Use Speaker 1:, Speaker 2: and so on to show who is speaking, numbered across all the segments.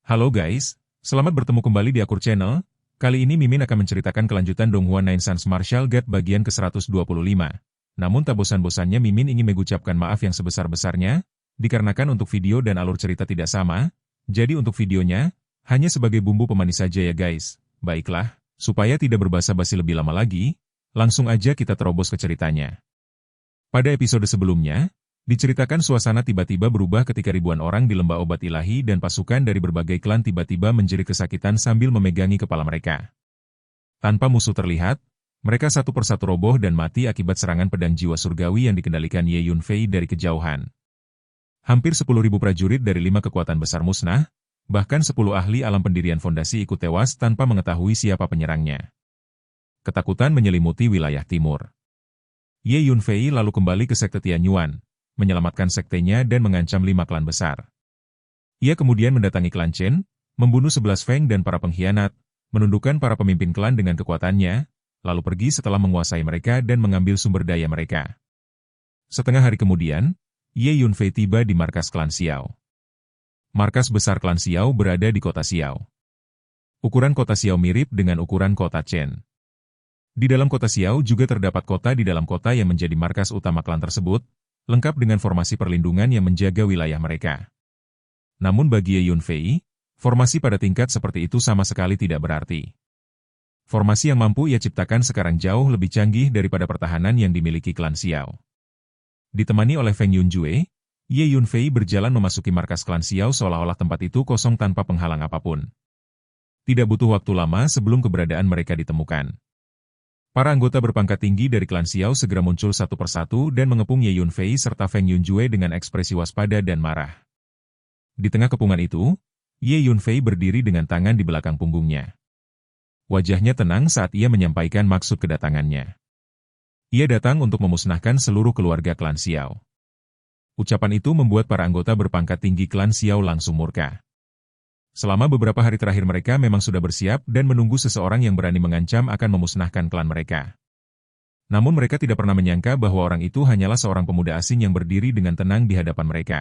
Speaker 1: Halo guys, selamat bertemu kembali di Akur Channel. Kali ini Mimin akan menceritakan kelanjutan Donghua Nine Sons Martial Guard bagian ke-125. Namun tak bosan-bosannya Mimin ingin mengucapkan maaf yang sebesar-besarnya, dikarenakan untuk video dan alur cerita tidak sama, jadi untuk videonya, hanya sebagai bumbu pemanis saja ya guys. Baiklah, supaya tidak berbasa-basi lebih lama lagi, langsung aja kita terobos ke ceritanya. Pada episode sebelumnya, diceritakan suasana tiba-tiba berubah ketika ribuan orang di lembah obat ilahi dan pasukan dari berbagai klan tiba-tiba menjerit kesakitan sambil memegangi kepala mereka. Tanpa musuh terlihat, mereka satu persatu roboh dan mati akibat serangan pedang jiwa surgawi yang dikendalikan Ye Yunfei dari kejauhan. Hampir 10.000 prajurit dari 5 kekuatan besar musnah, bahkan 10 ahli alam pendirian fondasi ikut tewas tanpa mengetahui siapa penyerangnya. Ketakutan menyelimuti wilayah timur. Ye Yunfei lalu kembali ke sekte Tianyuan, menyelamatkan sektenya dan mengancam 5 klan besar. Ia kemudian mendatangi klan Chen, membunuh 11 Feng dan para pengkhianat, menundukkan para pemimpin klan dengan kekuatannya, lalu pergi setelah menguasai mereka dan mengambil sumber daya mereka. Setengah hari kemudian, Ye Yunfei tiba di markas klan Xiao. Markas besar klan Xiao berada di kota Xiao. Ukuran kota Xiao mirip dengan ukuran kota Chen. Di dalam kota Xiao juga terdapat kota di dalam kota yang menjadi markas utama klan tersebut, lengkap dengan formasi perlindungan yang menjaga wilayah mereka. Namun bagi Ye Yunfei, formasi pada tingkat seperti itu sama sekali tidak berarti. Formasi yang mampu ia ciptakan sekarang jauh lebih canggih daripada pertahanan yang dimiliki klan Xiao. Ditemani oleh Feng Yunjue, Ye Yunfei berjalan memasuki markas klan Xiao seolah-olah tempat itu kosong tanpa penghalang apapun. Tidak butuh waktu lama sebelum keberadaan mereka ditemukan. Para anggota berpangkat tinggi dari klan Xiao segera muncul satu persatu dan mengepung Ye Yunfei serta Feng Yunjue dengan ekspresi waspada dan marah. Di tengah kepungan itu, Ye Yunfei berdiri dengan tangan di belakang punggungnya. Wajahnya tenang saat ia menyampaikan maksud kedatangannya. Ia datang untuk memusnahkan seluruh keluarga klan Xiao. Ucapan itu membuat para anggota berpangkat tinggi klan Xiao langsung murka. Selama beberapa hari terakhir mereka memang sudah bersiap dan menunggu seseorang yang berani mengancam akan memusnahkan klan mereka. Namun mereka tidak pernah menyangka bahwa orang itu hanyalah seorang pemuda asing yang berdiri dengan tenang di hadapan mereka.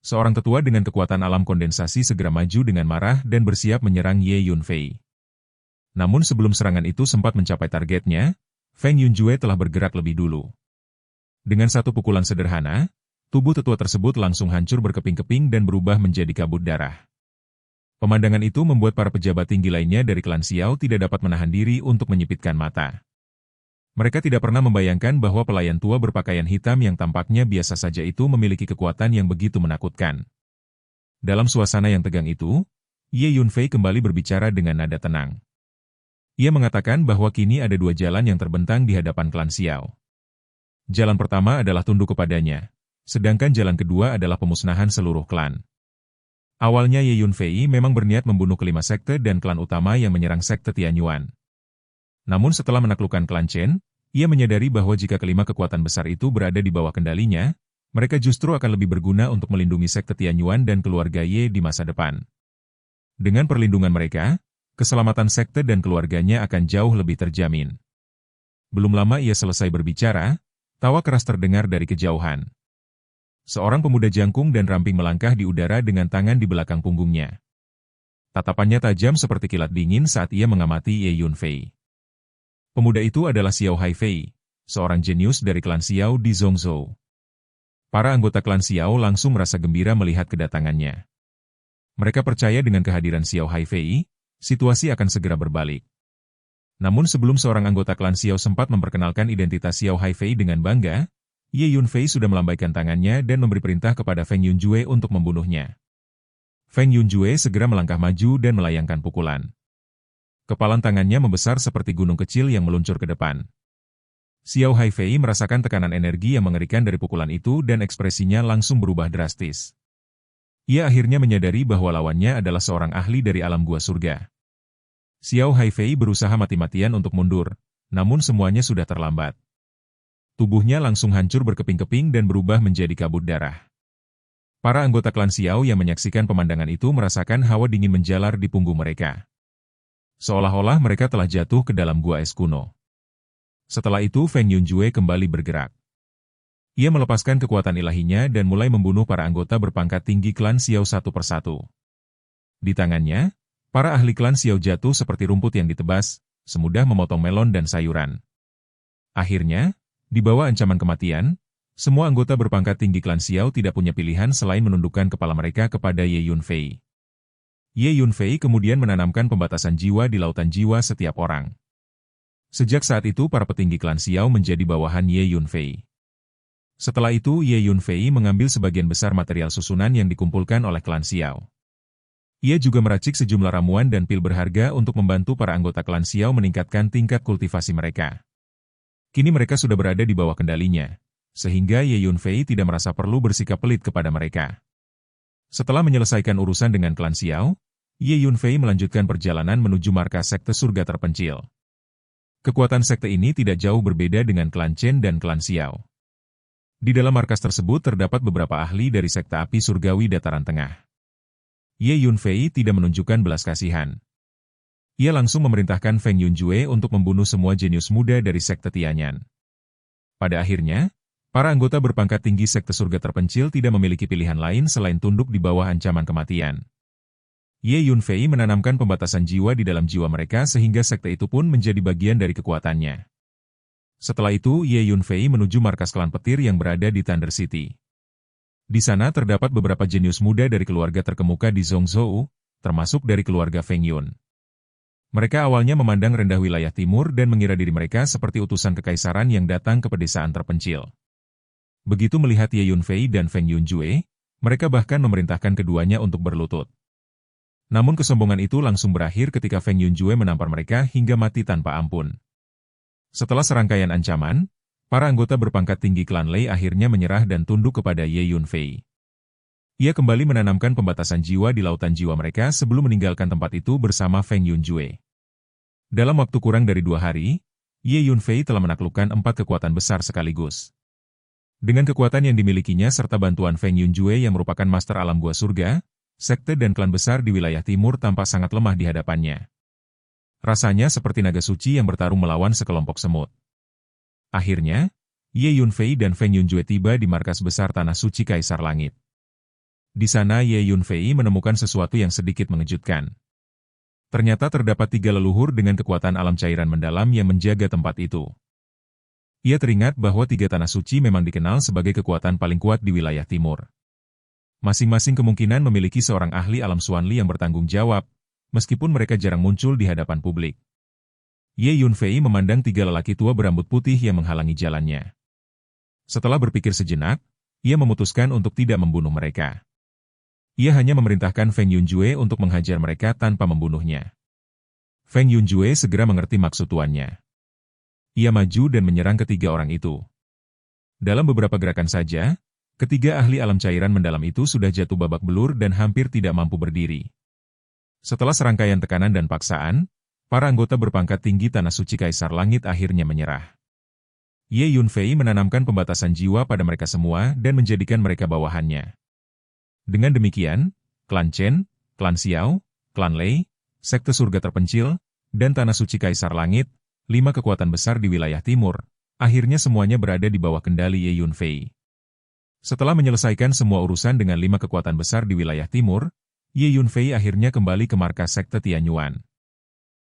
Speaker 1: Seorang tetua dengan kekuatan alam kondensasi segera maju dengan marah dan bersiap menyerang Ye Yunfei. Namun sebelum serangan itu sempat mencapai targetnya, Feng Yunjue telah bergerak lebih dulu. Dengan satu pukulan sederhana, tubuh tetua tersebut langsung hancur berkeping-keping dan berubah menjadi kabut darah. Pemandangan itu membuat para pejabat tinggi lainnya dari klan Xiao tidak dapat menahan diri untuk menyipitkan mata. Mereka tidak pernah membayangkan bahwa pelayan tua berpakaian hitam yang tampaknya biasa saja itu memiliki kekuatan yang begitu menakutkan. Dalam suasana yang tegang itu, Ye Yunfei kembali berbicara dengan nada tenang. Ia mengatakan bahwa kini ada 2 jalan yang terbentang di hadapan klan Xiao. Jalan pertama adalah tunduk kepadanya, sedangkan jalan kedua adalah pemusnahan seluruh klan. Awalnya Ye Yunfei memang berniat membunuh kelima sekte dan klan utama yang menyerang sekte Tianyuan. Namun setelah menaklukkan klan Chen, ia menyadari bahwa jika kelima kekuatan besar itu berada di bawah kendalinya, mereka justru akan lebih berguna untuk melindungi sekte Tianyuan dan keluarga Ye di masa depan. Dengan perlindungan mereka, keselamatan sekte dan keluarganya akan jauh lebih terjamin. Belum lama ia selesai berbicara, tawa keras terdengar dari kejauhan. Seorang pemuda jangkung dan ramping melangkah di udara dengan tangan di belakang punggungnya. Tatapannya tajam seperti kilat dingin saat ia mengamati Ye Yunfei. Pemuda itu adalah Xiao Haifei, seorang jenius dari klan Xiao di Zhongzhou. Para anggota klan Xiao langsung merasa gembira melihat kedatangannya. Mereka percaya dengan kehadiran Xiao Haifei, situasi akan segera berbalik. Namun sebelum seorang anggota klan Xiao sempat memperkenalkan identitas Xiao Haifei dengan bangga, Ye Yunfei sudah melambaikan tangannya dan memberi perintah kepada Feng Yunjue untuk membunuhnya. Feng Yunjue segera melangkah maju dan melayangkan pukulan. Kepalan tangannya membesar seperti gunung kecil yang meluncur ke depan. Xiao Haifei merasakan tekanan energi yang mengerikan dari pukulan itu dan ekspresinya langsung berubah drastis. Ia akhirnya menyadari bahwa lawannya adalah seorang ahli dari alam gua surga. Xiao Haifei berusaha mati-matian untuk mundur, namun semuanya sudah terlambat. Tubuhnya langsung hancur berkeping-keping dan berubah menjadi kabut darah. Para anggota klan Xiao yang menyaksikan pemandangan itu merasakan hawa dingin menjalar di punggung mereka. Seolah-olah mereka telah jatuh ke dalam gua es kuno. Setelah itu Feng Yunjue kembali bergerak. Ia melepaskan kekuatan ilahinya dan mulai membunuh para anggota berpangkat tinggi klan Xiao satu persatu. Di tangannya, para ahli klan Xiao jatuh seperti rumput yang ditebas, semudah memotong melon dan sayuran. Akhirnya, di bawah ancaman kematian, semua anggota berpangkat tinggi klan Xiao tidak punya pilihan selain menundukkan kepala mereka kepada Ye Yunfei. Ye Yunfei kemudian menanamkan pembatasan jiwa di lautan jiwa setiap orang. Sejak saat itu para petinggi klan Xiao menjadi bawahan Ye Yunfei. Setelah itu Ye Yunfei mengambil sebagian besar material susunan yang dikumpulkan oleh klan Xiao. Ia juga meracik sejumlah ramuan dan pil berharga untuk membantu para anggota klan Xiao meningkatkan tingkat kultivasi mereka. Kini mereka sudah berada di bawah kendalinya, sehingga Ye Yunfei tidak merasa perlu bersikap pelit kepada mereka. Setelah menyelesaikan urusan dengan klan Xiao, Ye Yunfei melanjutkan perjalanan menuju markas sekte surga terpencil. Kekuatan sekte ini tidak jauh berbeda dengan klan Chen dan klan Xiao. Di dalam markas tersebut terdapat beberapa ahli dari sekte api surgawi dataran tengah. Ye Yunfei tidak menunjukkan belas kasihan. Ia langsung memerintahkan Feng Yunjue untuk membunuh semua jenius muda dari sekte Tianyan. Pada akhirnya, para anggota berpangkat tinggi sekte surga terpencil tidak memiliki pilihan lain selain tunduk di bawah ancaman kematian. Ye Yunfei menanamkan pembatasan jiwa di dalam jiwa mereka sehingga sekte itu pun menjadi bagian dari kekuatannya. Setelah itu Ye Yunfei menuju markas klan petir yang berada di Thunder City. Di sana terdapat beberapa jenius muda dari keluarga terkemuka di Zhongzhou, termasuk dari keluarga Feng Yun. Mereka awalnya memandang rendah wilayah timur dan mengira diri mereka seperti utusan kekaisaran yang datang ke pedesaan terpencil. Begitu melihat Ye Yunfei dan Feng Yunjue, mereka bahkan memerintahkan keduanya untuk berlutut. Namun kesombongan itu langsung berakhir ketika Feng Yunjue menampar mereka hingga mati tanpa ampun. Setelah serangkaian ancaman, para anggota berpangkat tinggi klan Lei akhirnya menyerah dan tunduk kepada Ye Yunfei. Ia kembali menanamkan pembatasan jiwa di lautan jiwa mereka sebelum meninggalkan tempat itu bersama Feng Yunjue. Dalam waktu kurang dari 2 hari, Ye Yunfei telah menaklukkan 4 kekuatan besar sekaligus. Dengan kekuatan yang dimilikinya serta bantuan Feng Yunjue yang merupakan master alam gua surga, sekte dan klan besar di wilayah timur tampak sangat lemah di hadapannya. Rasanya seperti naga suci yang bertarung melawan sekelompok semut. Akhirnya, Ye Yunfei dan Feng Yunjue tiba di markas besar Tanah Suci Kaisar Langit. Di sana Ye Yunfei menemukan sesuatu yang sedikit mengejutkan. Ternyata terdapat 3 leluhur dengan kekuatan alam cairan mendalam yang menjaga tempat itu. Ia teringat bahwa 3 tanah suci memang dikenal sebagai kekuatan paling kuat di wilayah timur. Masing-masing kemungkinan memiliki seorang ahli alam Xuanli yang bertanggung jawab, meskipun mereka jarang muncul di hadapan publik. Ye Yunfei memandang 3 lelaki tua berambut putih yang menghalangi jalannya. Setelah berpikir sejenak, ia memutuskan untuk tidak membunuh mereka. Ia hanya memerintahkan Feng Yunjue untuk menghajar mereka tanpa membunuhnya. Feng Yunjue segera mengerti maksud tuannya. Ia maju dan menyerang ketiga orang itu. Dalam beberapa gerakan saja, ketiga ahli alam cairan mendalam itu sudah jatuh babak belur dan hampir tidak mampu berdiri. Setelah serangkaian tekanan dan paksaan, para anggota berpangkat tinggi Tanah Suci Kaisar Langit akhirnya menyerah. Ye Yunfei menanamkan pembatasan jiwa pada mereka semua dan menjadikan mereka bawahannya. Dengan demikian, klan Chen, klan Xiao, klan Lei, sekte surga terpencil, dan Tanah Suci Kaisar Langit, 5 kekuatan besar di wilayah timur, akhirnya semuanya berada di bawah kendali Ye Yunfei. Setelah menyelesaikan semua urusan dengan 5 kekuatan besar di wilayah timur, Ye Yunfei akhirnya kembali ke markas sekte Tianyuan.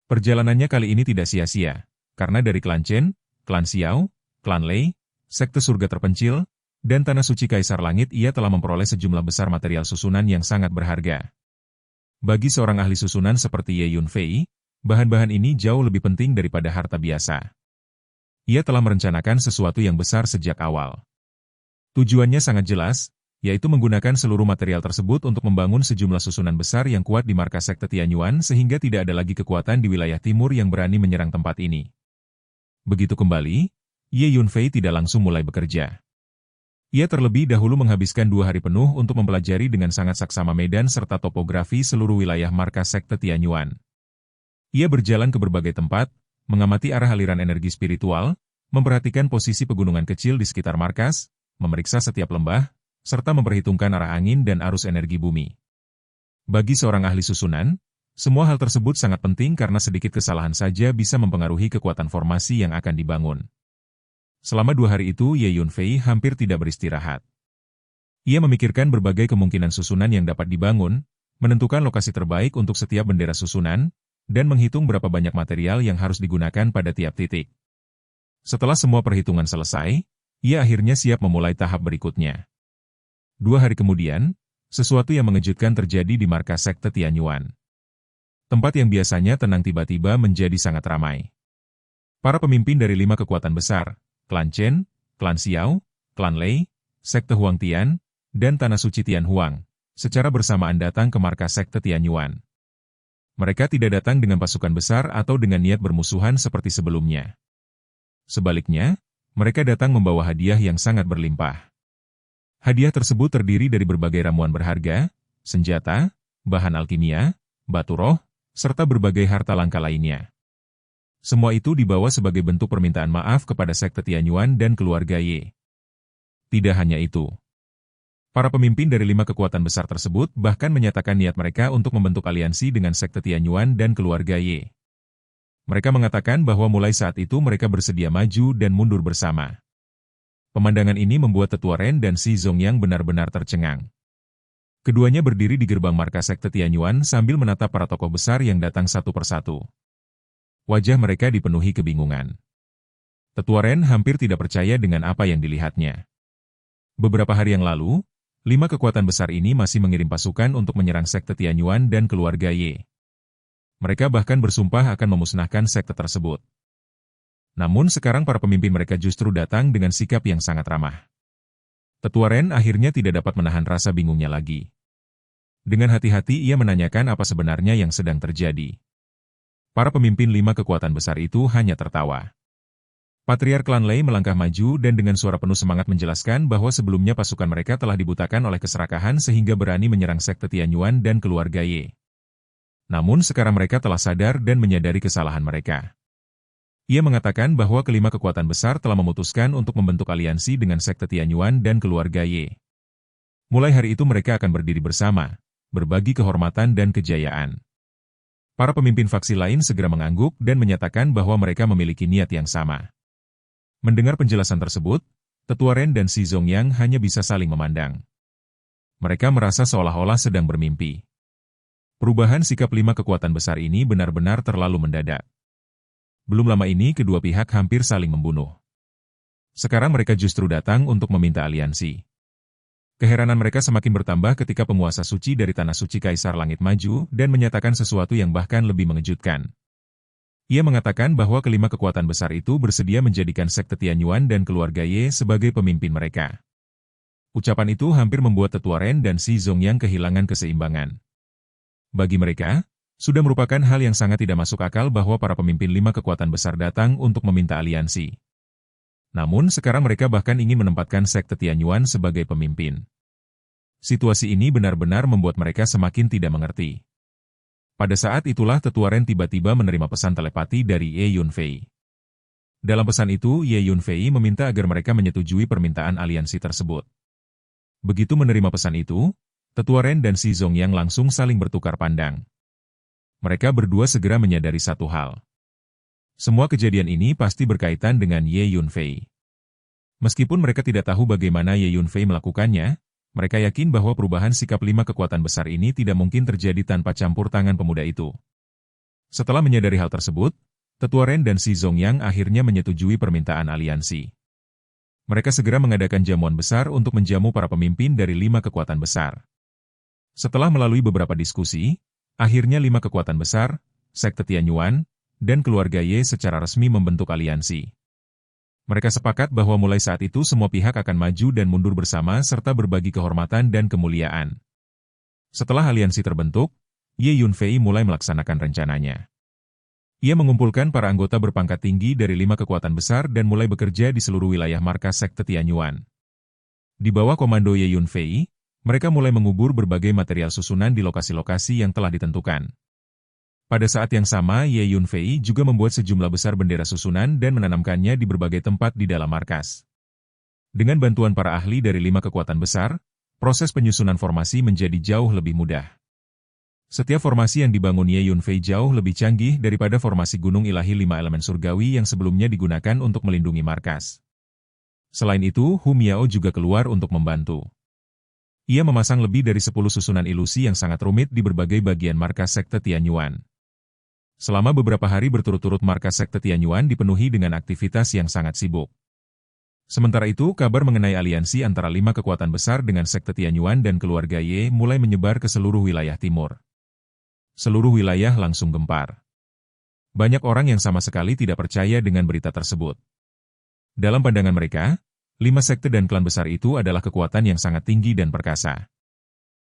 Speaker 1: Perjalanannya kali ini tidak sia-sia, karena dari klan Chen, klan Xiao, klan Lei, sekte surga terpencil, dan Tanah Suci Kaisar Langit ia telah memperoleh sejumlah besar material susunan yang sangat berharga. Bagi seorang ahli susunan seperti Ye Yunfei, bahan-bahan ini jauh lebih penting daripada harta biasa. Ia telah merencanakan sesuatu yang besar sejak awal. Tujuannya sangat jelas, yaitu menggunakan seluruh material tersebut untuk membangun sejumlah susunan besar yang kuat di markas sekte Tianyuan sehingga tidak ada lagi kekuatan di wilayah timur yang berani menyerang tempat ini. Begitu kembali, Ye Yunfei tidak langsung mulai bekerja. Ia terlebih dahulu menghabiskan 2 hari penuh untuk mempelajari dengan sangat saksama medan serta topografi seluruh wilayah markas sekte Tianyuan. Ia berjalan ke berbagai tempat, mengamati arah aliran energi spiritual, memperhatikan posisi pegunungan kecil di sekitar markas, memeriksa setiap lembah, serta memperhitungkan arah angin dan arus energi bumi. Bagi seorang ahli susunan, semua hal tersebut sangat penting karena sedikit kesalahan saja bisa mempengaruhi kekuatan formasi yang akan dibangun. Selama 2 hari itu Ye Yunfei hampir tidak beristirahat. Ia memikirkan berbagai kemungkinan susunan yang dapat dibangun, menentukan lokasi terbaik untuk setiap bendera susunan, dan menghitung berapa banyak material yang harus digunakan pada tiap titik. Setelah semua perhitungan selesai, ia akhirnya siap memulai tahap berikutnya. 2 hari kemudian, sesuatu yang mengejutkan terjadi di markas sekte Tianyuan. Tempat yang biasanya tenang tiba-tiba menjadi sangat ramai. Para pemimpin dari 5 kekuatan besar, klan Chen, klan Xiao, klan Lei, sekte Huang Tian, dan Tanah Suci Tian Huang, secara bersamaan datang ke markas sekte Tianyuan. Mereka tidak datang dengan pasukan besar atau dengan niat bermusuhan seperti sebelumnya. Sebaliknya, mereka datang membawa hadiah yang sangat berlimpah. Hadiah tersebut terdiri dari berbagai ramuan berharga, senjata, bahan alkimia, batu roh, serta berbagai harta langka lainnya. Semua itu dibawa sebagai bentuk permintaan maaf kepada sekte Tianyuan dan keluarga Ye. Tidak hanya itu. Para pemimpin dari 5 kekuatan besar tersebut bahkan menyatakan niat mereka untuk membentuk aliansi dengan sekte Tianyuan dan keluarga Ye. Mereka mengatakan bahwa mulai saat itu mereka bersedia maju dan mundur bersama. Pemandangan ini membuat Tetua Ren dan Si Zongyang benar-benar tercengang. Keduanya berdiri di gerbang markas sekte Tianyuan sambil menatap para tokoh besar yang datang satu persatu. Wajah mereka dipenuhi kebingungan. Tetua Ren hampir tidak percaya dengan apa yang dilihatnya. Beberapa hari yang lalu, 5 kekuatan besar ini masih mengirim pasukan untuk menyerang sekte Tianyuan dan keluarga Ye. Mereka bahkan bersumpah akan memusnahkan sekte tersebut. Namun sekarang para pemimpin mereka justru datang dengan sikap yang sangat ramah. Tetua Ren akhirnya tidak dapat menahan rasa bingungnya lagi. Dengan hati-hati ia menanyakan apa sebenarnya yang sedang terjadi. Para pemimpin 5 kekuatan besar itu hanya tertawa. Patriark klan Lei melangkah maju dan dengan suara penuh semangat menjelaskan bahwa sebelumnya pasukan mereka telah dibutakan oleh keserakahan sehingga berani menyerang sekte Tianyuan dan keluarga Ye. Namun sekarang mereka telah sadar dan menyadari kesalahan mereka. Ia mengatakan bahwa kelima kekuatan besar telah memutuskan untuk membentuk aliansi dengan sekte Tianyuan dan keluarga Ye. Mulai hari itu mereka akan berdiri bersama, berbagi kehormatan dan kejayaan. Para pemimpin faksi lain segera mengangguk dan menyatakan bahwa mereka memiliki niat yang sama. Mendengar penjelasan tersebut, Tetua Ren dan Si Zongyang hanya bisa saling memandang. Mereka merasa seolah-olah sedang bermimpi. Perubahan sikap 5 kekuatan besar ini benar-benar terlalu mendadak. Belum lama ini kedua pihak hampir saling membunuh. Sekarang mereka justru datang untuk meminta aliansi. Keheranan mereka semakin bertambah ketika penguasa suci dari Tanah Suci Kaisar Langit maju dan menyatakan sesuatu yang bahkan lebih mengejutkan. Ia mengatakan bahwa kelima kekuatan besar itu bersedia menjadikan sekte Tianyuan dan keluarga Ye sebagai pemimpin mereka. Ucapan itu hampir membuat Tetua Ren dan Si Zongyang kehilangan keseimbangan. Bagi mereka, sudah merupakan hal yang sangat tidak masuk akal bahwa para pemimpin 5 kekuatan besar datang untuk meminta aliansi. Namun sekarang mereka bahkan ingin menempatkan sekte Tianyuan sebagai pemimpin. Situasi ini benar-benar membuat mereka semakin tidak mengerti. Pada saat itulah Tetua Ren tiba-tiba menerima pesan telepati dari Ye Yunfei. Dalam pesan itu, Ye Yunfei meminta agar mereka menyetujui permintaan aliansi tersebut. Begitu menerima pesan itu, Tetua Ren dan Si Zongyang langsung saling bertukar pandang. Mereka berdua segera menyadari satu hal. Semua kejadian ini pasti berkaitan dengan Ye Yunfei. Meskipun mereka tidak tahu bagaimana Ye Yunfei melakukannya, mereka yakin bahwa perubahan sikap 5 kekuatan besar ini tidak mungkin terjadi tanpa campur tangan pemuda itu. Setelah menyadari hal tersebut, Tetua Ren dan Si Zongyang akhirnya menyetujui permintaan aliansi. Mereka segera mengadakan jamuan besar untuk menjamu para pemimpin dari 5 kekuatan besar. Setelah melalui beberapa diskusi, akhirnya 5 kekuatan besar, sekte Tianyuan, dan keluarga Ye secara resmi membentuk aliansi. Mereka sepakat bahwa mulai saat itu semua pihak akan maju dan mundur bersama serta berbagi kehormatan dan kemuliaan. Setelah aliansi terbentuk, Ye Yunfei mulai melaksanakan rencananya. Ia mengumpulkan para anggota berpangkat tinggi dari 5 kekuatan besar dan mulai bekerja di seluruh wilayah markas sekte Tianyuan. Di bawah komando Ye Yunfei, mereka mulai mengubur berbagai material susunan di lokasi-lokasi yang telah ditentukan. Pada saat yang sama, Ye Yunfei juga membuat sejumlah besar bendera susunan dan menanamkannya di berbagai tempat di dalam markas. Dengan bantuan para ahli dari 5 kekuatan besar, proses penyusunan formasi menjadi jauh lebih mudah. Setiap formasi yang dibangun Ye Yunfei jauh lebih canggih daripada formasi Gunung Ilahi 5 elemen surgawi yang sebelumnya digunakan untuk melindungi markas. Selain itu, Hu Miao juga keluar untuk membantu. Ia memasang lebih dari 10 susunan ilusi yang sangat rumit di berbagai bagian markas sekte Tianyuan. Selama beberapa hari berturut-turut markas sekte Tianyuan dipenuhi dengan aktivitas yang sangat sibuk. Sementara itu, kabar mengenai aliansi antara 5 kekuatan besar dengan sekte Tianyuan dan keluarga Ye mulai menyebar ke seluruh wilayah timur. Seluruh wilayah langsung gempar. Banyak orang yang sama sekali tidak percaya dengan berita tersebut. Dalam pandangan mereka, 5 sekte dan klan besar itu adalah kekuatan yang sangat tinggi dan perkasa.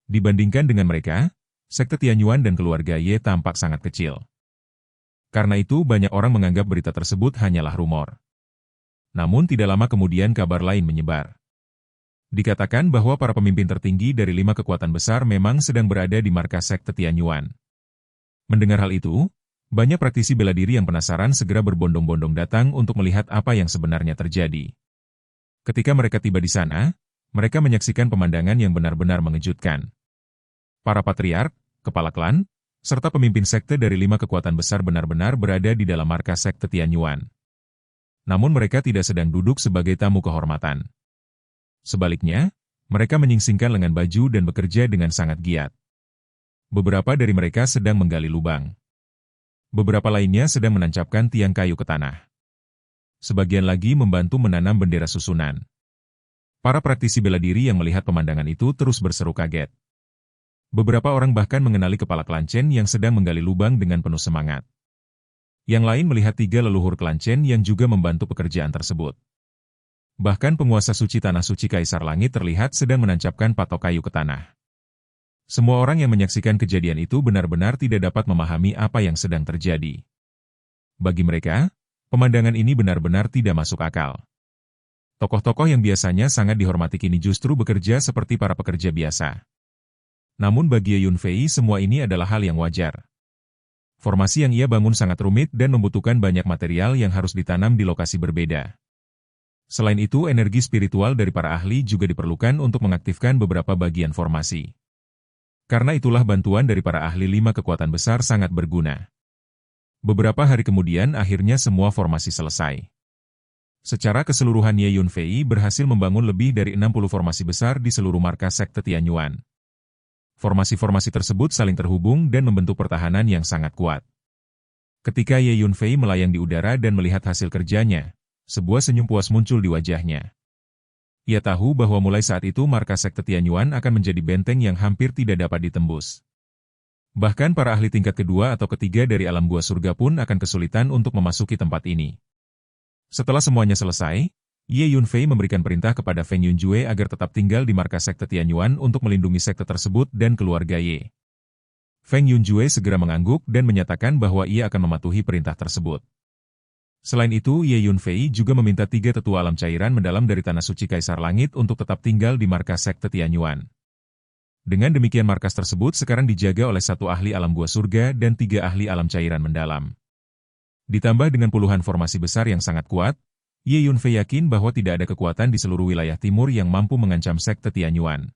Speaker 1: Dibandingkan dengan mereka, sekte Tianyuan dan keluarga Ye tampak sangat kecil. Karena itu banyak orang menganggap berita tersebut hanyalah rumor. Namun tidak lama kemudian kabar lain menyebar. Dikatakan bahwa para pemimpin tertinggi dari 5 kekuatan besar memang sedang berada di markas sekte Tianyuan. Mendengar hal itu, banyak praktisi bela diri yang penasaran segera berbondong-bondong datang untuk melihat apa yang sebenarnya terjadi. Ketika mereka tiba di sana, mereka menyaksikan pemandangan yang benar-benar mengejutkan. Para patriark, kepala klan, serta pemimpin sekte dari 5 kekuatan besar benar-benar berada di dalam markas sekte Tianyuan. Namun mereka tidak sedang duduk sebagai tamu kehormatan. Sebaliknya, mereka menyingsingkan lengan baju dan bekerja dengan sangat giat. Beberapa dari mereka sedang menggali lubang. Beberapa lainnya sedang menancapkan tiang kayu ke tanah. Sebagian lagi membantu menanam bendera susunan. Para praktisi bela diri yang melihat pemandangan itu terus berseru kaget. Beberapa orang bahkan mengenali kepala klan Chen yang sedang menggali lubang dengan penuh semangat. Yang lain melihat 3 leluhur klan Chen yang juga membantu pekerjaan tersebut. Bahkan penguasa suci Tanah Suci Kaisar Langit terlihat sedang menancapkan patok kayu ke tanah. Semua orang yang menyaksikan kejadian itu benar-benar tidak dapat memahami apa yang sedang terjadi. Bagi mereka, pemandangan ini benar-benar tidak masuk akal. Tokoh-tokoh yang biasanya sangat dihormati kini justru bekerja seperti para pekerja biasa. Namun bagi Ye Yunfei semua ini adalah hal yang wajar. Formasi yang ia bangun sangat rumit dan membutuhkan banyak material yang harus ditanam di lokasi berbeda. Selain itu, energi spiritual dari para ahli juga diperlukan untuk mengaktifkan beberapa bagian formasi. Karena itulah bantuan dari para ahli 5 kekuatan besar sangat berguna. Beberapa hari kemudian akhirnya semua formasi selesai. Secara keseluruhan Ye Yunfei berhasil membangun lebih dari 60 formasi besar di seluruh markas sekte Tianyuan. Formasi-formasi tersebut saling terhubung dan membentuk pertahanan yang sangat kuat. Ketika Ye Yunfei melayang di udara dan melihat hasil kerjanya, sebuah senyum puas muncul di wajahnya. Ia tahu bahwa mulai saat itu markas sekte Tianyuan akan menjadi benteng yang hampir tidak dapat ditembus. Bahkan para ahli tingkat kedua atau ketiga dari alam gua surga pun akan kesulitan untuk memasuki tempat ini. Setelah semuanya selesai, Ye Yunfei memberikan perintah kepada Feng Yunjue agar tetap tinggal di markas sekte Tianyuan untuk melindungi sekte tersebut dan keluarga Ye. Feng Yunjue segera mengangguk dan menyatakan bahwa ia akan mematuhi perintah tersebut. Selain itu, Ye Yunfei juga meminta 3 tetua alam cairan mendalam dari Tanah Suci Kaisar Langit untuk tetap tinggal di markas sekte Tianyuan. Dengan demikian markas tersebut sekarang dijaga oleh 1 ahli alam gua surga dan 3 ahli alam cairan mendalam. Ditambah dengan puluhan formasi besar yang sangat kuat, Ye Yunfei yakin bahwa tidak ada kekuatan di seluruh wilayah timur yang mampu mengancam sekte Tianyuan.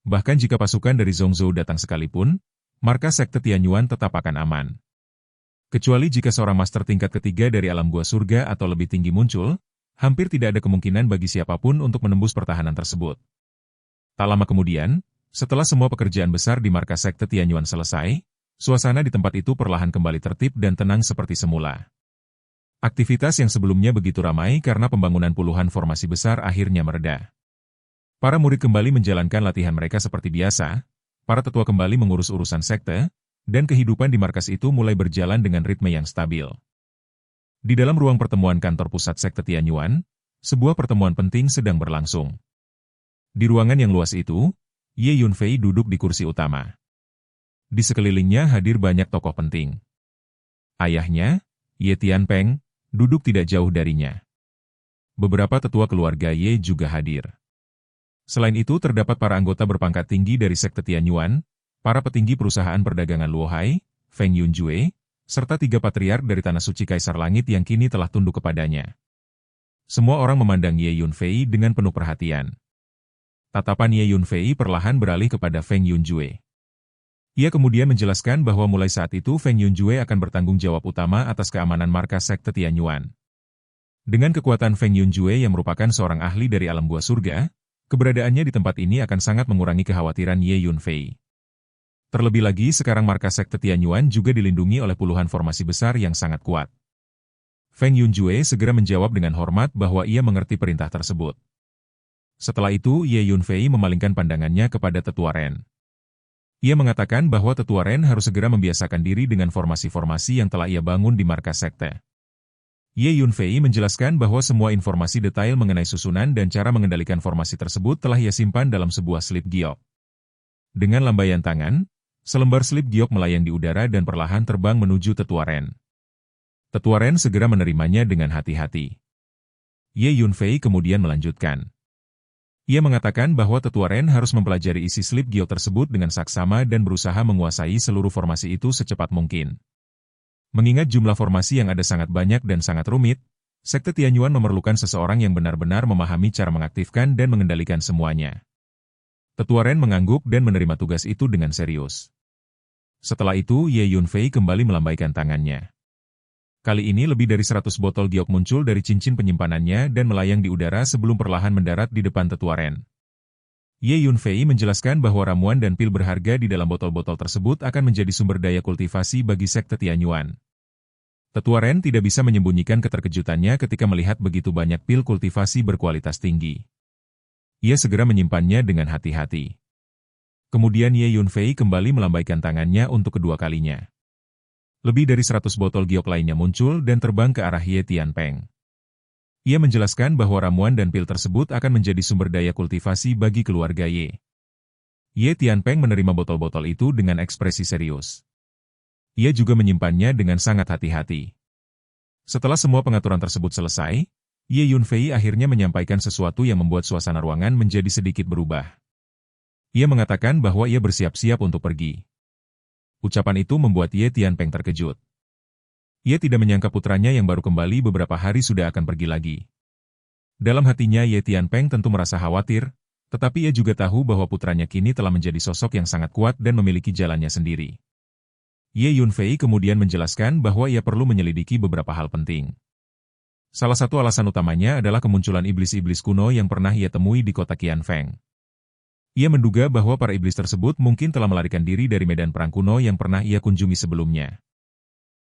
Speaker 1: Bahkan jika pasukan dari Zhongzhou datang sekalipun, markas sekte Tianyuan tetap akan aman. Kecuali jika seorang master tingkat ketiga dari alam gua surga atau lebih tinggi muncul, hampir tidak ada kemungkinan bagi siapapun untuk menembus pertahanan tersebut. Tak lama kemudian, setelah semua pekerjaan besar di markas sekte Tianyuan selesai, suasana di tempat itu perlahan kembali tertib dan tenang seperti semula. Aktivitas yang sebelumnya begitu ramai karena pembangunan puluhan formasi besar akhirnya mereda. Para murid kembali menjalankan latihan mereka seperti biasa, para tetua kembali mengurus urusan sekte, dan kehidupan di markas itu mulai berjalan dengan ritme yang stabil. Di dalam ruang pertemuan kantor pusat sekte Tianyuan, sebuah pertemuan penting sedang berlangsung. Di ruangan yang luas itu, Ye Yunfei duduk di kursi utama. Di sekelilingnya hadir banyak tokoh penting. Ayahnya, Ye Tianpeng, duduk tidak jauh darinya. Beberapa tetua keluarga Ye juga hadir. Selain itu terdapat para anggota berpangkat tinggi dari sekte Tianyuan, para petinggi perusahaan perdagangan Luohai, Feng Yunjue, serta 3 patriark dari Tanah Suci Kaisar Langit yang kini telah tunduk kepadanya. Semua orang memandang Ye Yunfei dengan penuh perhatian. Tatapan Ye Yunfei perlahan beralih kepada Feng Yunjue. Ia kemudian menjelaskan bahwa mulai saat itu Feng Yunjue akan bertanggung jawab utama atas keamanan markas sekte Tianyuan. Dengan kekuatan Feng Yunjue yang merupakan seorang ahli dari alam gua surga, Keberadaannya di tempat ini akan sangat mengurangi kekhawatiran Ye Yunfei. Terlebih lagi sekarang markas sekte Tianyuan juga dilindungi oleh puluhan formasi besar yang sangat kuat. Feng Yunjue segera menjawab dengan hormat bahwa ia mengerti perintah tersebut. Setelah itu Ye Yunfei memalingkan pandangannya kepada Tetua Ren. Ia mengatakan bahwa Tetua Ren harus segera membiasakan diri dengan formasi-formasi yang telah ia bangun di markas sekte. Ye Yunfei menjelaskan bahwa semua informasi detail mengenai susunan dan cara mengendalikan formasi tersebut telah ia simpan dalam sebuah slip giok. Dengan lambaian tangan, selembar slip giok melayang di udara dan perlahan terbang menuju Tetua Ren. Tetua Ren segera menerimanya dengan hati-hati. Ye Yunfei kemudian melanjutkan. Ia mengatakan bahwa Tetua Ren harus mempelajari isi slip giok tersebut dengan saksama dan berusaha menguasai seluruh formasi itu secepat mungkin. Mengingat jumlah formasi yang ada sangat banyak dan sangat rumit, sekte Tianyuan memerlukan seseorang yang benar-benar memahami cara mengaktifkan dan mengendalikan semuanya. Tetua Ren mengangguk dan menerima tugas itu dengan serius. Setelah itu Ye Yunfei kembali melambaikan tangannya. Kali ini lebih dari 100 botol giok muncul dari cincin penyimpanannya dan melayang di udara sebelum perlahan mendarat di depan Tetua Ren. Ye Yunfei menjelaskan bahwa ramuan dan pil berharga di dalam botol-botol tersebut akan menjadi sumber daya kultivasi bagi sekte Tianyuan. Tetua Ren tidak bisa menyembunyikan keterkejutannya ketika melihat begitu banyak pil kultivasi berkualitas tinggi. Ia segera menyimpannya dengan hati-hati. Kemudian Ye Yunfei kembali melambaikan tangannya untuk kedua kalinya. Lebih dari 100 botol giok lainnya muncul dan terbang ke arah Ye Tianpeng. Ia menjelaskan bahwa ramuan dan pil tersebut akan menjadi sumber daya kultivasi bagi keluarga Ye. Ye Tianpeng menerima botol-botol itu dengan ekspresi serius. Ia juga menyimpannya dengan sangat hati-hati. Setelah semua pengaturan tersebut selesai, Ye Yunfei akhirnya menyampaikan sesuatu yang membuat suasana ruangan menjadi sedikit berubah. Ia mengatakan bahwa ia bersiap-siap untuk pergi. Ucapan itu membuat Ye Tianpeng terkejut. Ia tidak menyangka putranya yang baru kembali beberapa hari sudah akan pergi lagi. Dalam hatinya Ye Tianpeng tentu merasa khawatir, tetapi ia juga tahu bahwa putranya kini telah menjadi sosok yang sangat kuat dan memiliki jalannya sendiri. Ye Yunfei kemudian menjelaskan bahwa ia perlu menyelidiki beberapa hal penting. Salah satu alasan utamanya adalah kemunculan iblis-iblis kuno yang pernah ia temui di kota Qianfeng. Ia menduga bahwa para iblis tersebut mungkin telah melarikan diri dari medan perang kuno yang pernah ia kunjungi sebelumnya.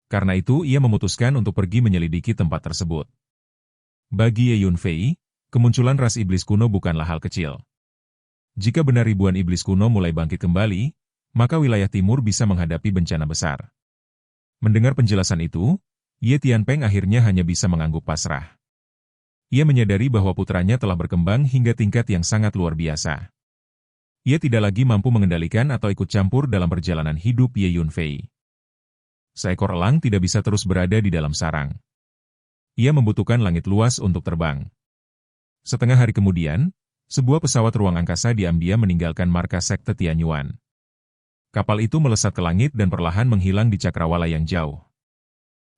Speaker 1: Karena itu ia memutuskan untuk pergi menyelidiki tempat tersebut. Bagi Ye Yunfei, kemunculan ras iblis kuno bukanlah hal kecil. Jika benar ribuan iblis kuno mulai bangkit kembali, maka wilayah timur bisa menghadapi bencana besar. Mendengar penjelasan itu, Ye Tianpeng akhirnya hanya bisa mengangguk pasrah. Ia menyadari bahwa putranya telah berkembang hingga tingkat yang sangat luar biasa. Ia tidak lagi mampu mengendalikan atau ikut campur dalam perjalanan hidup Ye Yunfei. Seekor elang tidak bisa terus berada di dalam sarang. Ia membutuhkan langit luas untuk terbang. Setengah hari kemudian, sebuah pesawat ruang angkasa diam-diam meninggalkan markas sekte Tianyuan. Kapal itu melesat ke langit dan perlahan menghilang di cakrawala yang jauh.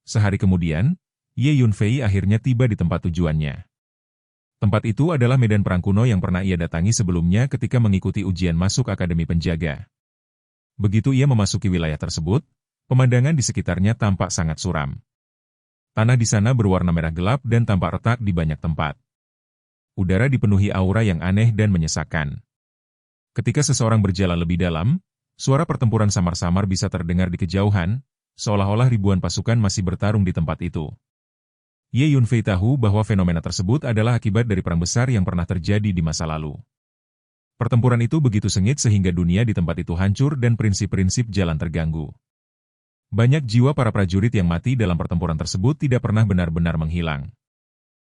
Speaker 1: Sehari kemudian, Ye Yunfei akhirnya tiba di tempat tujuannya. Tempat itu adalah medan perang kuno yang pernah ia datangi sebelumnya ketika mengikuti ujian masuk Akademi Penjaga. Begitu ia memasuki wilayah tersebut, pemandangan di sekitarnya tampak sangat suram. Tanah di sana berwarna merah gelap dan tampak retak di banyak tempat. Udara dipenuhi aura yang aneh dan menyesakkan. Ketika seseorang berjalan lebih dalam, suara pertempuran samar-samar bisa terdengar di kejauhan, seolah-olah ribuan pasukan masih bertarung di tempat itu. Ye Yunfei tahu bahwa fenomena tersebut adalah akibat dari perang besar yang pernah terjadi di masa lalu. Pertempuran itu begitu sengit sehingga dunia di tempat itu hancur dan prinsip-prinsip jalan terganggu. Banyak jiwa para prajurit yang mati dalam pertempuran tersebut tidak pernah benar-benar menghilang.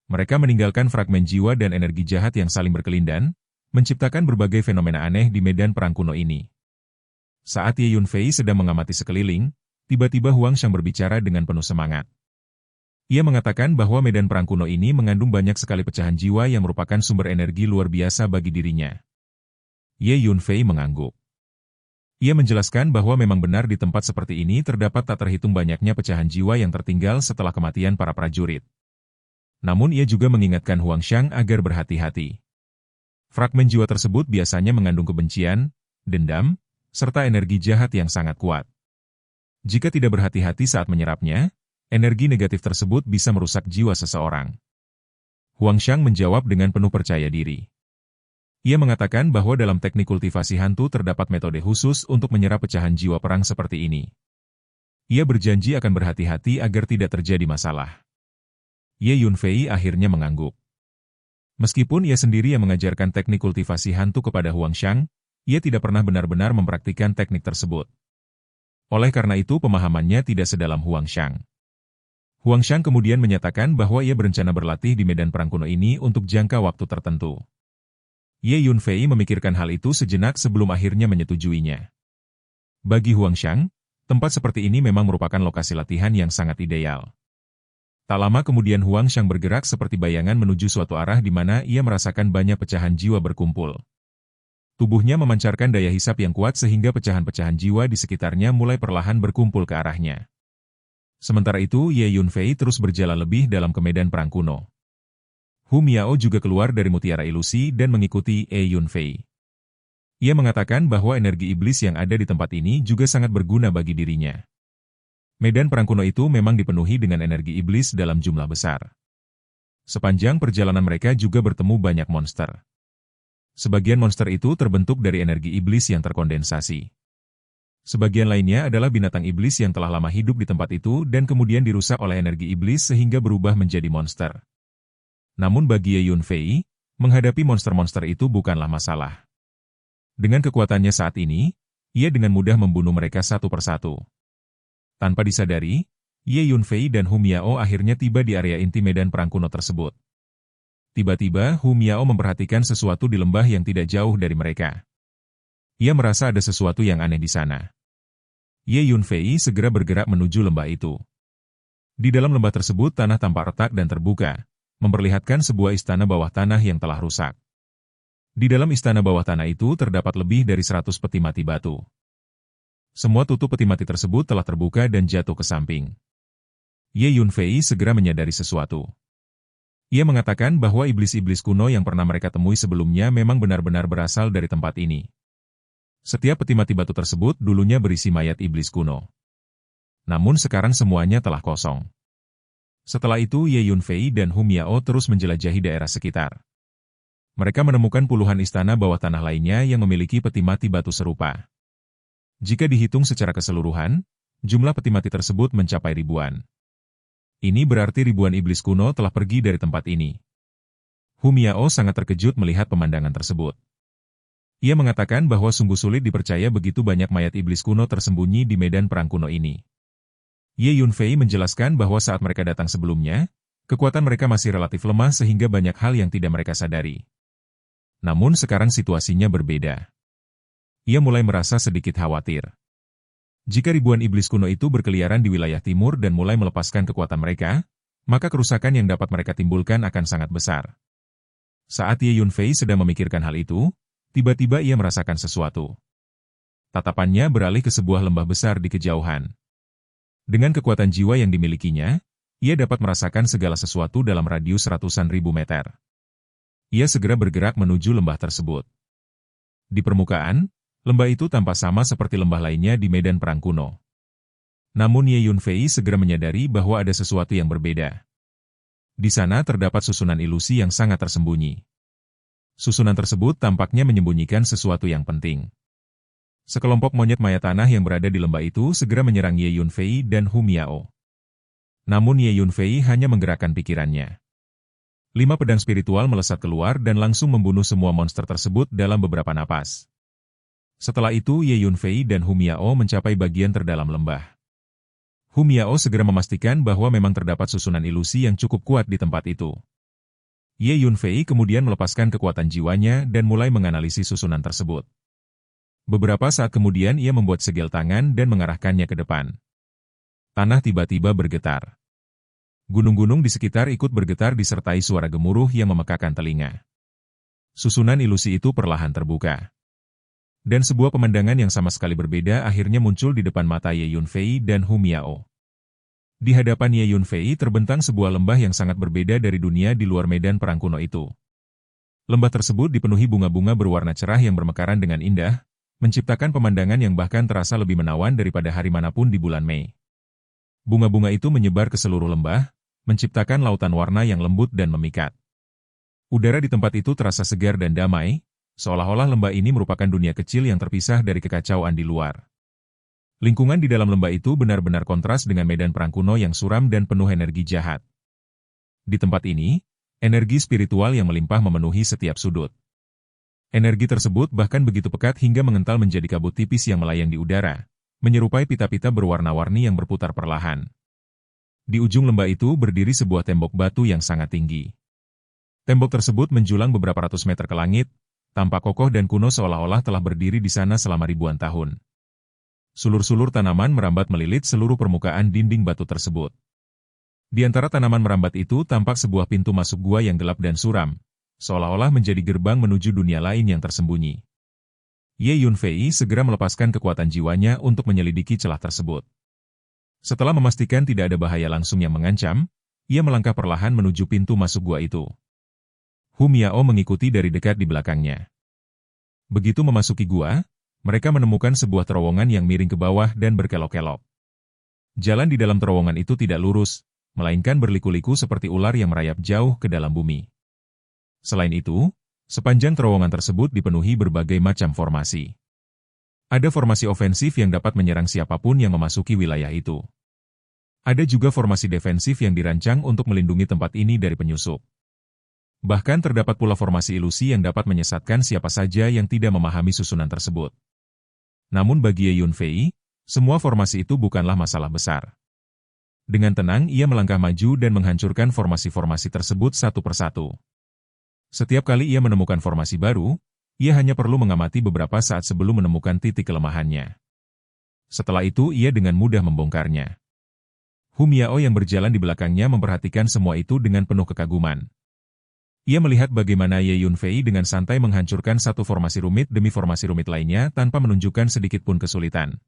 Speaker 1: Mereka meninggalkan fragmen jiwa dan energi jahat yang saling berkelindan, menciptakan berbagai fenomena aneh di medan perang kuno ini. Saat Ye Yunfei sedang mengamati sekeliling, tiba-tiba Huang Shang berbicara dengan penuh semangat. Ia mengatakan bahwa medan perang kuno ini mengandung banyak sekali pecahan jiwa yang merupakan sumber energi luar biasa bagi dirinya. Ye Yunfei mengangguk. Ia menjelaskan bahwa memang benar di tempat seperti ini terdapat tak terhitung banyaknya pecahan jiwa yang tertinggal setelah kematian para prajurit. Namun ia juga mengingatkan Huang Shang agar berhati-hati. Fragmen jiwa tersebut biasanya mengandung kebencian, dendam, serta energi jahat yang sangat kuat. Jika tidak berhati-hati saat menyerapnya, energi negatif tersebut bisa merusak jiwa seseorang. Huang Shang menjawab dengan penuh percaya diri. Ia mengatakan bahwa dalam teknik kultivasi hantu terdapat metode khusus untuk menyerap pecahan jiwa perang seperti ini. Ia berjanji akan berhati-hati agar tidak terjadi masalah. Ye Yunfei akhirnya mengangguk. Meskipun ia sendiri yang mengajarkan teknik kultivasi hantu kepada Huang Xiang, ia tidak pernah benar-benar mempraktikkan teknik tersebut. Oleh karena itu pemahamannya tidak sedalam Huang Xiang. Huang Xiang kemudian menyatakan bahwa ia berencana berlatih di medan perang kuno ini untuk jangka waktu tertentu. Ye Yunfei memikirkan hal itu sejenak sebelum akhirnya menyetujuinya. Bagi Huang Xiang, tempat seperti ini memang merupakan lokasi latihan yang sangat ideal. Tak lama kemudian Huang Xiang bergerak seperti bayangan menuju suatu arah di mana ia merasakan banyak pecahan jiwa berkumpul. Tubuhnya memancarkan daya hisap yang kuat sehingga pecahan-pecahan jiwa di sekitarnya mulai perlahan berkumpul ke arahnya. Sementara itu Ye Yunfei terus berjalan lebih dalam ke medan perang kuno. Hu Miao juga keluar dari mutiara ilusi dan mengikuti Ye Yunfei. Ia mengatakan bahwa energi iblis yang ada di tempat ini juga sangat berguna bagi dirinya. Medan perang kuno itu memang dipenuhi dengan energi iblis dalam jumlah besar. Sepanjang perjalanan mereka juga bertemu banyak monster. Sebagian monster itu terbentuk dari energi iblis yang terkondensasi. Sebagian lainnya adalah binatang iblis yang telah lama hidup di tempat itu dan kemudian dirusak oleh energi iblis sehingga berubah menjadi monster. Namun bagi Ye Yunfei, menghadapi monster-monster itu bukanlah masalah. Dengan kekuatannya saat ini, ia dengan mudah membunuh mereka satu persatu. Tanpa disadari, Ye Yunfei dan Hu Miao akhirnya tiba di area inti medan perang kuno tersebut. Tiba-tiba Hu Miao memperhatikan sesuatu di lembah yang tidak jauh dari mereka. Ia merasa ada sesuatu yang aneh di sana. Ye Yunfei segera bergerak menuju lembah itu. Di dalam lembah tersebut tanah tampak retak dan terbuka, memperlihatkan sebuah istana bawah tanah yang telah rusak. Di dalam istana bawah tanah itu terdapat lebih dari 100 peti mati batu. Semua tutup peti mati tersebut telah terbuka dan jatuh ke samping. Ye Yunfei segera menyadari sesuatu. Ia mengatakan bahwa iblis-iblis kuno yang pernah mereka temui sebelumnya memang benar-benar berasal dari tempat ini. Setiap peti mati batu tersebut dulunya berisi mayat iblis kuno. Namun sekarang semuanya telah kosong. Setelah itu Ye Yunfei dan Hu Miao terus menjelajahi daerah sekitar. Mereka menemukan puluhan istana bawah tanah lainnya yang memiliki peti mati batu serupa. Jika dihitung secara keseluruhan, jumlah peti mati tersebut mencapai ribuan. Ini berarti ribuan iblis kuno telah pergi dari tempat ini. Hu Miao sangat terkejut melihat pemandangan tersebut. Ia mengatakan bahwa sungguh sulit dipercaya begitu banyak mayat iblis kuno tersembunyi di medan perang kuno ini. Ye Yunfei menjelaskan bahwa saat mereka datang sebelumnya, kekuatan mereka masih relatif lemah sehingga banyak hal yang tidak mereka sadari. Namun sekarang situasinya berbeda. Ia mulai merasa sedikit khawatir. Jika ribuan iblis kuno itu berkeliaran di wilayah timur dan mulai melepaskan kekuatan mereka, maka kerusakan yang dapat mereka timbulkan akan sangat besar. Saat Ye Yunfei sedang memikirkan hal itu, tiba-tiba ia merasakan sesuatu. Tatapannya beralih ke sebuah lembah besar di kejauhan. Dengan kekuatan jiwa yang dimilikinya, ia dapat merasakan segala sesuatu dalam radius ratusan ribu meter. Ia segera bergerak menuju lembah tersebut. Di permukaan, lembah itu tampak sama seperti lembah lainnya di medan perang kuno. Namun Ye Yunfei segera menyadari bahwa ada sesuatu yang berbeda. Di sana terdapat susunan ilusi yang sangat tersembunyi. Susunan tersebut tampaknya menyembunyikan sesuatu yang penting. Sekelompok monyet maya tanah yang berada di lembah itu segera menyerang Ye Yunfei dan Hu Miao. Namun Ye Yunfei hanya menggerakkan pikirannya. 5 pedang spiritual melesat keluar dan langsung membunuh semua monster tersebut dalam beberapa napas. Setelah itu Ye Yunfei dan Hu Miao mencapai bagian terdalam lembah. Hu Miao segera memastikan bahwa memang terdapat susunan ilusi yang cukup kuat di tempat itu. Ye Yunfei kemudian melepaskan kekuatan jiwanya dan mulai menganalisis susunan tersebut. Beberapa saat kemudian ia membuat segel tangan dan mengarahkannya ke depan. Tanah tiba-tiba bergetar. Gunung-gunung di sekitar ikut bergetar disertai suara gemuruh yang memekakan telinga. Susunan ilusi itu perlahan terbuka. Dan sebuah pemandangan yang sama sekali berbeda akhirnya muncul di depan mata Ye Yunfei dan Hu Miao. Di hadapan Ye Yunfei terbentang sebuah lembah yang sangat berbeda dari dunia di luar medan perang kuno itu. Lembah tersebut dipenuhi bunga-bunga berwarna cerah yang bermekaran dengan indah, menciptakan pemandangan yang bahkan terasa lebih menawan daripada hari manapun di bulan Mei. Bunga-bunga itu menyebar ke seluruh lembah, menciptakan lautan warna yang lembut dan memikat. Udara di tempat itu terasa segar dan damai, Seolah-olah lembah ini merupakan dunia kecil yang terpisah dari kekacauan di luar. Lingkungan di dalam lembah itu benar-benar kontras dengan medan perang kuno yang suram dan penuh energi jahat. Di tempat ini, energi spiritual yang melimpah memenuhi setiap sudut. Energi tersebut bahkan begitu pekat hingga mengental menjadi kabut tipis yang melayang di udara, menyerupai pita-pita berwarna-warni yang berputar perlahan. Di ujung lembah itu berdiri sebuah tembok batu yang sangat tinggi. Tembok tersebut menjulang beberapa ratus meter ke langit, tampak kokoh dan kuno seolah-olah telah berdiri di sana selama ribuan tahun. Sulur-sulur tanaman merambat melilit seluruh permukaan dinding batu tersebut. Di antara tanaman merambat itu tampak sebuah pintu masuk gua yang gelap dan suram, seolah-olah menjadi gerbang menuju dunia lain yang tersembunyi. Ye Yunfei segera melepaskan kekuatan jiwanya untuk menyelidiki celah tersebut. Setelah memastikan tidak ada bahaya langsung yang mengancam, ia melangkah perlahan menuju pintu masuk gua itu. Hu Miao mengikuti dari dekat di belakangnya. Begitu memasuki gua, mereka menemukan sebuah terowongan yang miring ke bawah dan berkelok-kelok. Jalan di dalam terowongan itu tidak lurus, melainkan berliku-liku seperti ular yang merayap jauh ke dalam bumi. Selain itu, sepanjang terowongan tersebut dipenuhi berbagai macam formasi. Ada formasi ofensif yang dapat menyerang siapapun yang memasuki wilayah itu. Ada juga formasi defensif yang dirancang untuk melindungi tempat ini dari penyusup. Bahkan terdapat pula formasi ilusi yang dapat menyesatkan siapa saja yang tidak memahami susunan tersebut. Namun bagi Ye Yunfei, semua formasi itu bukanlah masalah besar. Dengan tenang ia melangkah maju dan menghancurkan formasi-formasi tersebut satu persatu. Setiap kali ia menemukan formasi baru, ia hanya perlu mengamati beberapa saat sebelum menemukan titik kelemahannya. Setelah itu ia dengan mudah membongkarnya. Hu Miao yang berjalan di belakangnya memperhatikan semua itu dengan penuh kekaguman. Ia melihat bagaimana Ye Yunfei dengan santai menghancurkan satu formasi rumit demi formasi rumit lainnya tanpa menunjukkan sedikit pun kesulitan.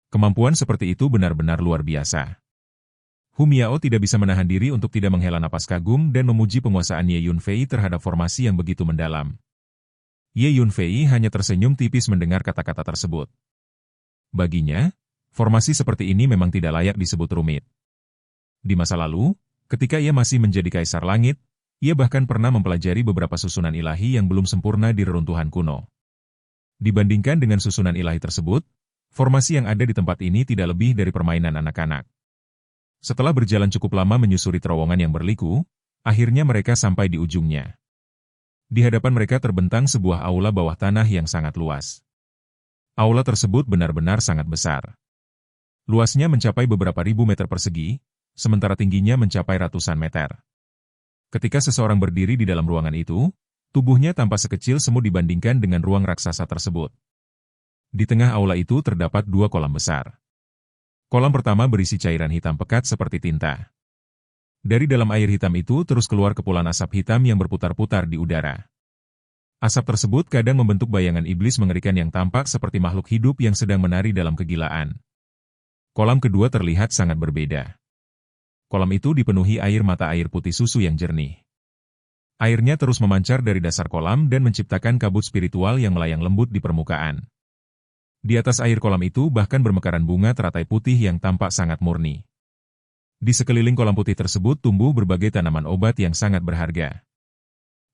Speaker 1: Kemampuan seperti itu benar-benar luar biasa. Hu Miao tidak bisa menahan diri untuk tidak menghela napas kagum dan memuji penguasaan Ye Yunfei terhadap formasi yang begitu mendalam. Ye Yunfei hanya tersenyum tipis mendengar kata-kata tersebut. Baginya, formasi seperti ini memang tidak layak disebut rumit. Di masa lalu, ketika ia masih menjadi Kaisar Langit, ia bahkan pernah mempelajari beberapa susunan ilahi yang belum sempurna di reruntuhan kuno. Dibandingkan dengan susunan ilahi tersebut, formasi yang ada di tempat ini tidak lebih dari permainan anak-anak. Setelah berjalan cukup lama menyusuri terowongan yang berliku, akhirnya mereka sampai di ujungnya. Di hadapan mereka terbentang sebuah aula bawah tanah yang sangat luas. Aula tersebut benar-benar sangat besar. Luasnya mencapai beberapa ribu meter persegi, sementara tingginya mencapai ratusan meter. Ketika seseorang berdiri di dalam ruangan itu, tubuhnya tampak sekecil semut dibandingkan dengan ruang raksasa tersebut. Di tengah aula itu terdapat dua kolam besar. Kolam pertama berisi cairan hitam pekat seperti tinta. Dari dalam air hitam itu terus keluar kepulan asap hitam yang berputar-putar di udara. Asap tersebut kadang membentuk bayangan iblis mengerikan yang tampak seperti makhluk hidup yang sedang menari dalam kegilaan. Kolam kedua terlihat sangat berbeda. Kolam itu dipenuhi air mata air putih susu yang jernih. Airnya terus memancar dari dasar kolam dan menciptakan kabut spiritual yang melayang lembut di permukaan. Di atas air kolam itu bahkan bermekaran bunga teratai putih yang tampak sangat murni. Di sekeliling kolam putih tersebut tumbuh berbagai tanaman obat yang sangat berharga.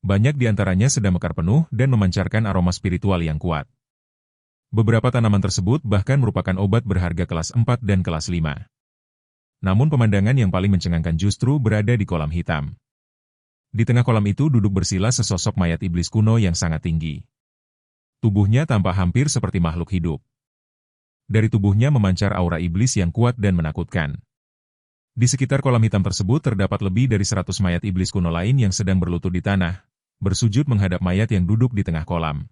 Speaker 1: Banyak di antaranya sedang mekar penuh dan memancarkan aroma spiritual yang kuat. Beberapa tanaman tersebut bahkan merupakan obat berharga kelas 4 dan kelas 5. Namun pemandangan yang paling mencengangkan justru berada di kolam hitam. Di tengah kolam itu duduk bersila sesosok mayat iblis kuno yang sangat tinggi. Tubuhnya tampak hampir seperti makhluk hidup. Dari tubuhnya memancar aura iblis yang kuat dan menakutkan. Di sekitar kolam hitam tersebut terdapat lebih dari 100 mayat iblis kuno lain yang sedang berlutut di tanah, bersujud menghadap mayat yang duduk di tengah kolam.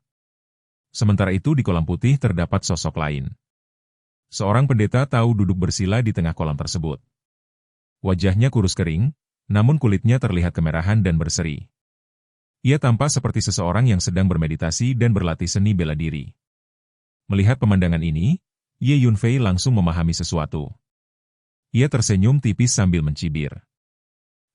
Speaker 1: Sementara itu di kolam putih terdapat sosok lain. Seorang pendeta tahu duduk bersila di tengah kolam tersebut. Wajahnya kurus kering, namun kulitnya terlihat kemerahan dan berseri. Ia tampak seperti seseorang yang sedang bermeditasi dan berlatih seni bela diri. Melihat pemandangan ini, Ye Yunfei langsung memahami sesuatu. Ia tersenyum tipis sambil mencibir.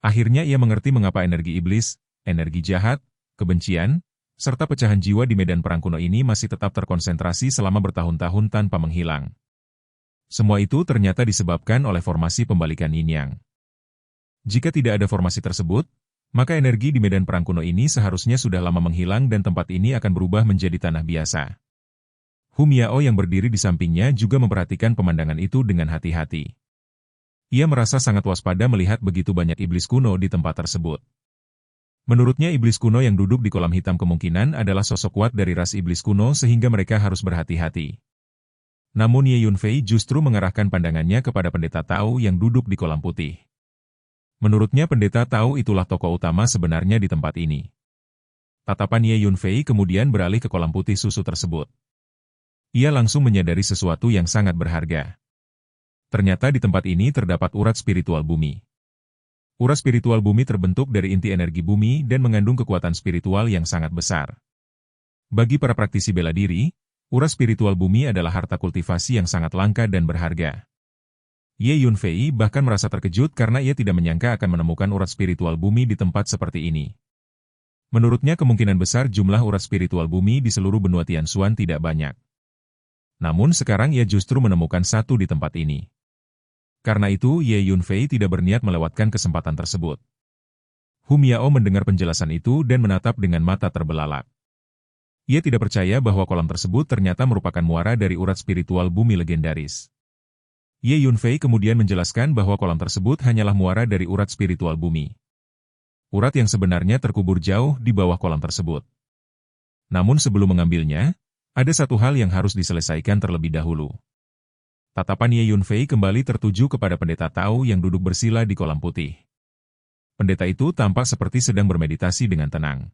Speaker 1: Akhirnya ia mengerti mengapa energi iblis, energi jahat, kebencian, serta pecahan jiwa di medan perang kuno ini masih tetap terkonsentrasi selama bertahun-tahun tanpa menghilang. Semua itu ternyata disebabkan oleh formasi pembalikan yin-yang. Jika tidak ada formasi tersebut, Maka energi di medan perang kuno ini seharusnya sudah lama menghilang dan tempat ini akan berubah menjadi tanah biasa. Hu Miao yang berdiri di sampingnya juga memperhatikan pemandangan itu dengan hati-hati. Ia merasa sangat waspada melihat begitu banyak iblis kuno di tempat tersebut. Menurutnya iblis kuno yang duduk di kolam hitam kemungkinan adalah sosok kuat dari ras iblis kuno sehingga mereka harus berhati-hati. Namun Ye Yunfei justru mengarahkan pandangannya kepada pendeta Tao yang duduk di kolam putih. Menurutnya pendeta Tao itulah tokoh utama sebenarnya di tempat ini. Tatapan Ye Yunfei kemudian beralih ke kolam putih susu tersebut. Ia langsung menyadari sesuatu yang sangat berharga. Ternyata di tempat ini terdapat urat spiritual bumi. Urat spiritual bumi terbentuk dari inti energi bumi dan mengandung kekuatan spiritual yang sangat besar. Bagi para praktisi bela diri, urat spiritual bumi adalah harta kultivasi yang sangat langka dan berharga. Ye Yunfei bahkan merasa terkejut karena ia tidak menyangka akan menemukan urat spiritual bumi di tempat seperti ini. Menurutnya kemungkinan besar jumlah urat spiritual bumi di seluruh benua Tianshuan tidak banyak. Namun sekarang ia justru menemukan satu di tempat ini. Karena itu Ye Yunfei tidak berniat melewatkan kesempatan tersebut. Hu Miao mendengar penjelasan itu dan menatap dengan mata terbelalak. Ia tidak percaya bahwa kolam tersebut ternyata merupakan muara dari urat spiritual bumi legendaris. Ye Yunfei kemudian menjelaskan bahwa kolam tersebut hanyalah muara dari urat spiritual bumi. Urat yang sebenarnya terkubur jauh di bawah kolam tersebut. Namun sebelum mengambilnya, ada satu hal yang harus diselesaikan terlebih dahulu. Tatapan Ye Yunfei kembali tertuju kepada pendeta Tao yang duduk bersila di kolam putih. Pendeta itu tampak seperti sedang bermeditasi dengan tenang.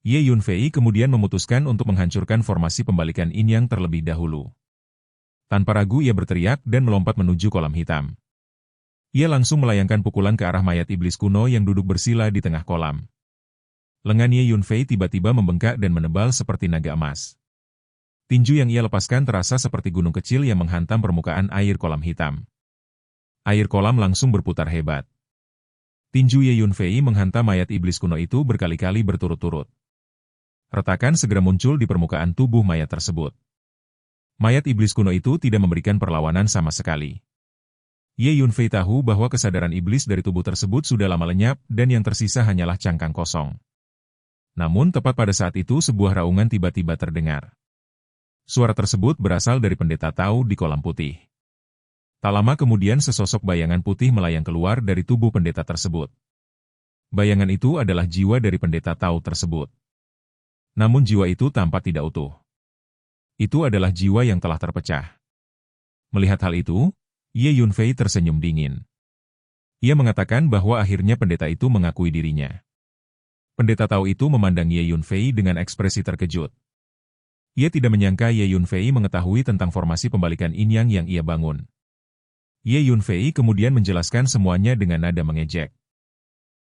Speaker 1: Ye Yunfei kemudian memutuskan untuk menghancurkan formasi pembalikan yin yang terlebih dahulu. Tanpa ragu ia berteriak dan melompat menuju kolam hitam. Ia langsung melayangkan pukulan ke arah mayat iblis kuno yang duduk bersila di tengah kolam. Lengan Ye Yunfei tiba-tiba membengkak dan menebal seperti naga emas. Tinju yang ia lepaskan terasa seperti gunung kecil yang menghantam permukaan air kolam hitam. Air kolam langsung berputar hebat. Tinju Ye Yunfei menghantam mayat iblis kuno itu berkali-kali berturut-turut. Retakan segera muncul di permukaan tubuh mayat tersebut. Mayat iblis kuno itu tidak memberikan perlawanan sama sekali. Ye Yunfei tahu bahwa kesadaran iblis dari tubuh tersebut sudah lama lenyap dan yang tersisa hanyalah cangkang kosong. Namun tepat pada saat itu sebuah raungan tiba-tiba terdengar. Suara tersebut berasal dari pendeta Tao di kolam putih. Tak lama kemudian sesosok bayangan putih melayang keluar dari tubuh pendeta tersebut. Bayangan itu adalah jiwa dari pendeta Tao tersebut. Namun jiwa itu tampak tidak utuh. Itu adalah jiwa yang telah terpecah. Melihat hal itu, Ye Yunfei tersenyum dingin. Ia mengatakan bahwa akhirnya pendeta itu mengakui dirinya. Pendeta Tao itu memandang Ye Yunfei dengan ekspresi terkejut. Ia tidak menyangka Ye Yunfei mengetahui tentang formasi pembalikan yin yang ia bangun. Ye Yunfei kemudian menjelaskan semuanya dengan nada mengejek.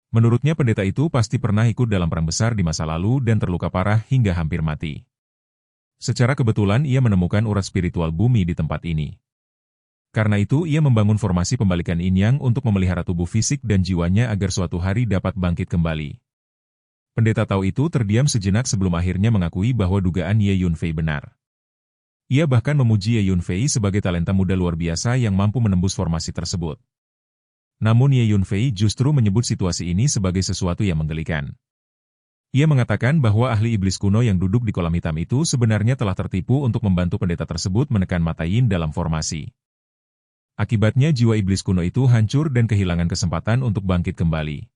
Speaker 1: Menurutnya pendeta itu pasti pernah ikut dalam perang besar di masa lalu dan terluka parah hingga hampir mati. Secara kebetulan ia menemukan urat spiritual bumi di tempat ini. Karena itu ia membangun formasi pembalikan yin untuk memelihara tubuh fisik dan jiwanya agar suatu hari dapat bangkit kembali. Pendeta Tao itu terdiam sejenak sebelum akhirnya mengakui bahwa dugaan Ye Yunfei benar. Ia bahkan memuji Ye Yunfei sebagai talenta muda luar biasa yang mampu menembus formasi tersebut. Namun Ye Yunfei justru menyebut situasi ini sebagai sesuatu yang menggelikan. Ia mengatakan bahwa ahli iblis kuno yang duduk di kolam hitam itu sebenarnya telah tertipu untuk membantu pendeta tersebut menekan mata yin dalam formasi. Akibatnya jiwa iblis kuno itu hancur dan kehilangan kesempatan untuk bangkit kembali.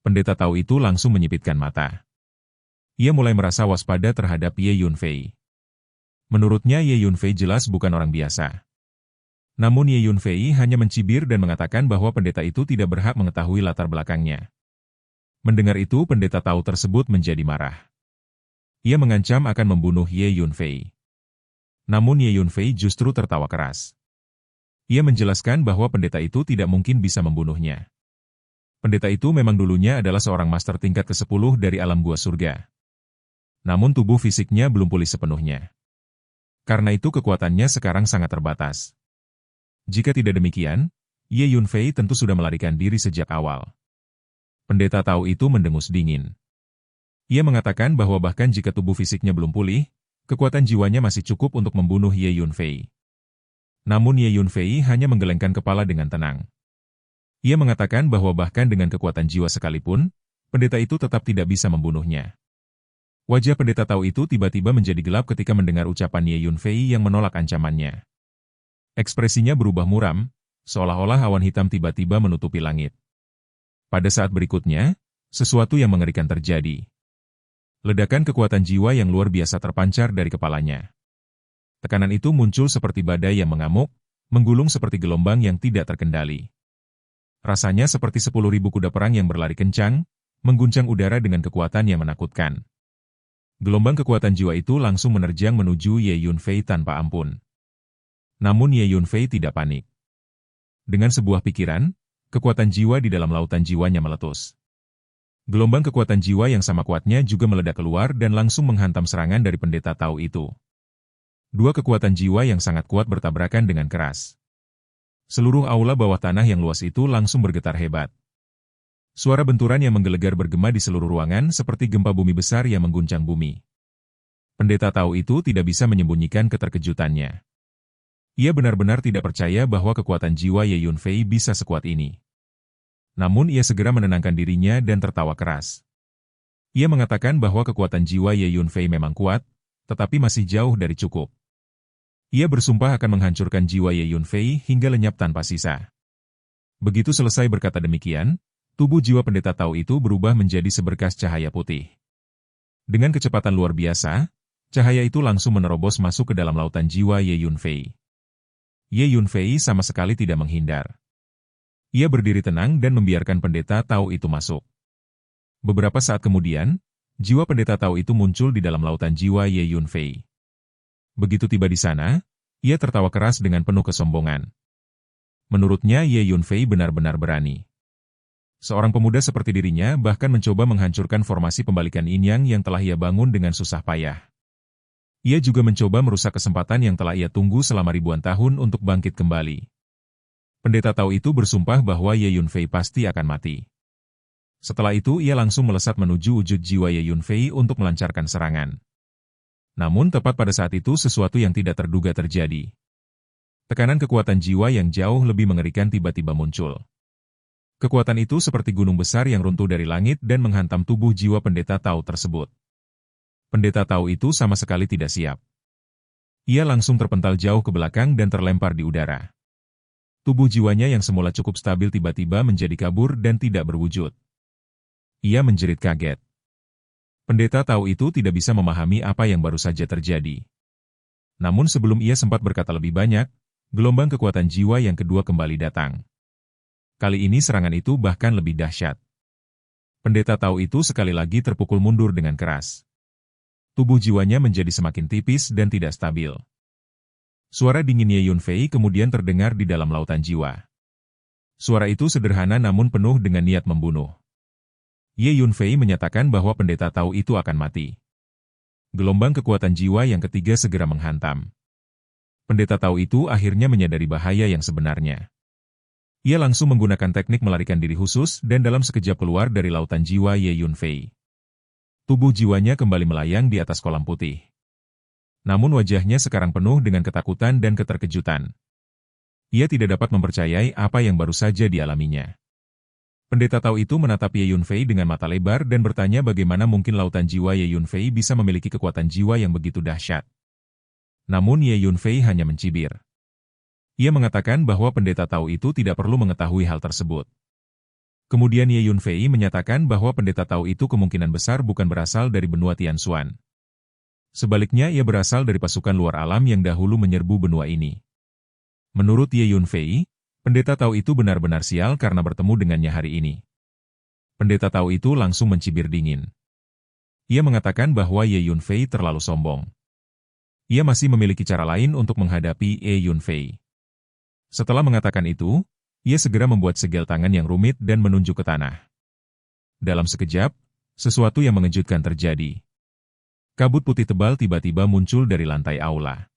Speaker 1: Pendeta Tao itu langsung menyipitkan mata. Ia mulai merasa waspada terhadap Ye Yunfei. Menurutnya Ye Yunfei jelas bukan orang biasa. Namun Ye Yunfei hanya mencibir dan mengatakan bahwa pendeta itu tidak berhak mengetahui latar belakangnya. Mendengar itu pendeta Tao tersebut menjadi marah. Ia mengancam akan membunuh Ye Yunfei. Namun Ye Yunfei justru tertawa keras. Ia menjelaskan bahwa pendeta itu tidak mungkin bisa membunuhnya. Pendeta itu memang dulunya adalah seorang master tingkat ke-10 dari alam gua surga. Namun tubuh fisiknya belum pulih sepenuhnya. Karena itu kekuatannya sekarang sangat terbatas. Jika tidak demikian, Ye Yunfei tentu sudah melarikan diri sejak awal. Pendeta Tao itu mendengus dingin. Ia mengatakan bahwa bahkan jika tubuh fisiknya belum pulih, kekuatan jiwanya masih cukup untuk membunuh Ye Yunfei. Namun Ye Yunfei hanya menggelengkan kepala dengan tenang. Ia mengatakan bahwa bahkan dengan kekuatan jiwa sekalipun, pendeta itu tetap tidak bisa membunuhnya. Wajah pendeta Tao itu tiba-tiba menjadi gelap ketika mendengar ucapan Ye Yunfei yang menolak ancamannya. Ekspresinya berubah muram, seolah-olah awan hitam tiba-tiba menutupi langit. Pada saat berikutnya, sesuatu yang mengerikan terjadi. Ledakan kekuatan jiwa yang luar biasa terpancar dari kepalanya. Tekanan itu muncul seperti badai yang mengamuk, menggulung seperti gelombang yang tidak terkendali. Rasanya seperti 10.000 kuda perang yang berlari kencang, mengguncang udara dengan kekuatan yang menakutkan. Gelombang kekuatan jiwa itu langsung menerjang menuju Ye Yunfei tanpa ampun. Namun Ye Yunfei tidak panik. Dengan sebuah pikiran, kekuatan jiwa di dalam lautan jiwanya meletus. Gelombang kekuatan jiwa yang sama kuatnya juga meledak keluar dan langsung menghantam serangan dari pendeta Tao itu. Dua kekuatan jiwa yang sangat kuat bertabrakan dengan keras. Seluruh aula bawah tanah yang luas itu langsung bergetar hebat. Suara benturan yang menggelegar bergema di seluruh ruangan seperti gempa bumi besar yang mengguncang bumi. Pendeta Tao itu tidak bisa menyembunyikan keterkejutannya. Ia benar-benar tidak percaya bahwa kekuatan jiwa Ye Yunfei bisa sekuat ini. Namun ia segera menenangkan dirinya dan tertawa keras. Ia mengatakan bahwa kekuatan jiwa Ye Yunfei memang kuat, tetapi masih jauh dari cukup. Ia bersumpah akan menghancurkan jiwa Ye Yunfei hingga lenyap tanpa sisa. Begitu selesai berkata demikian, tubuh jiwa pendeta Tao itu berubah menjadi seberkas cahaya putih. Dengan kecepatan luar biasa, cahaya itu langsung menerobos masuk ke dalam lautan jiwa Ye Yunfei. Ye Yunfei sama sekali tidak menghindar. Ia berdiri tenang dan membiarkan pendeta Tao itu masuk. Beberapa saat kemudian, jiwa pendeta Tao itu muncul di dalam lautan jiwa Ye Yunfei. Begitu tiba di sana, ia tertawa keras dengan penuh kesombongan. Menurutnya Ye Yunfei benar-benar berani. Seorang pemuda seperti dirinya bahkan mencoba menghancurkan formasi pembalikan yin-yang yang telah ia bangun dengan susah payah. Ia juga mencoba merusak kesempatan yang telah ia tunggu selama ribuan tahun untuk bangkit kembali. Pendeta Tao itu bersumpah bahwa Ye Yunfei pasti akan mati. Setelah itu ia langsung melesat menuju wujud jiwa Ye Yunfei untuk melancarkan serangan. Namun tepat pada saat itu sesuatu yang tidak terduga terjadi. Tekanan kekuatan jiwa yang jauh lebih mengerikan tiba-tiba muncul. Kekuatan itu seperti gunung besar yang runtuh dari langit dan menghantam tubuh jiwa pendeta Tao tersebut. Pendeta Tao itu sama sekali tidak siap. Ia langsung terpental jauh ke belakang dan terlempar di udara. Tubuh jiwanya yang semula cukup stabil tiba-tiba menjadi kabur dan tidak berwujud. Ia menjerit kaget. Pendeta Tao itu tidak bisa memahami apa yang baru saja terjadi. Namun sebelum ia sempat berkata lebih banyak, gelombang kekuatan jiwa yang kedua kembali datang. Kali ini serangan itu bahkan lebih dahsyat. Pendeta Tao itu sekali lagi terpukul mundur dengan keras. Tubuh jiwanya menjadi semakin tipis dan tidak stabil. Suara dingin Ye Yunfei kemudian terdengar di dalam lautan jiwa. Suara itu sederhana namun penuh dengan niat membunuh. Ye Yunfei menyatakan bahwa pendeta Tao itu akan mati. Gelombang kekuatan jiwa yang ketiga segera menghantam. Pendeta Tao itu akhirnya menyadari bahaya yang sebenarnya. Ia langsung menggunakan teknik melarikan diri khusus dan dalam sekejap keluar dari lautan jiwa Ye Yunfei. Tubuh jiwanya kembali melayang di atas kolam putih. Namun wajahnya sekarang penuh dengan ketakutan dan keterkejutan. Ia tidak dapat mempercayai apa yang baru saja dialaminya. Pendeta Tao itu menatap Ye Yunfei dengan mata lebar dan bertanya bagaimana mungkin lautan jiwa Ye Yunfei bisa memiliki kekuatan jiwa yang begitu dahsyat. Namun Ye Yunfei hanya mencibir. Ia mengatakan bahwa pendeta Tao itu tidak perlu mengetahui hal tersebut. Kemudian Ye Yunfei menyatakan bahwa pendeta Tao itu kemungkinan besar bukan berasal dari benua Tianshuan. Sebaliknya ia berasal dari pasukan luar alam yang dahulu menyerbu benua ini. Menurut Ye Yunfei, pendeta Tao itu benar-benar sial karena bertemu dengannya hari ini. Pendeta Tao itu langsung mencibir dingin. Ia mengatakan bahwa Ye Yunfei terlalu sombong. Ia masih memiliki cara lain untuk menghadapi Ye Yunfei. Setelah mengatakan itu, ia segera membuat segel tangan yang rumit dan menunjuk ke tanah. Dalam sekejap, sesuatu yang mengejutkan terjadi. Kabut putih tebal tiba-tiba muncul dari lantai aula.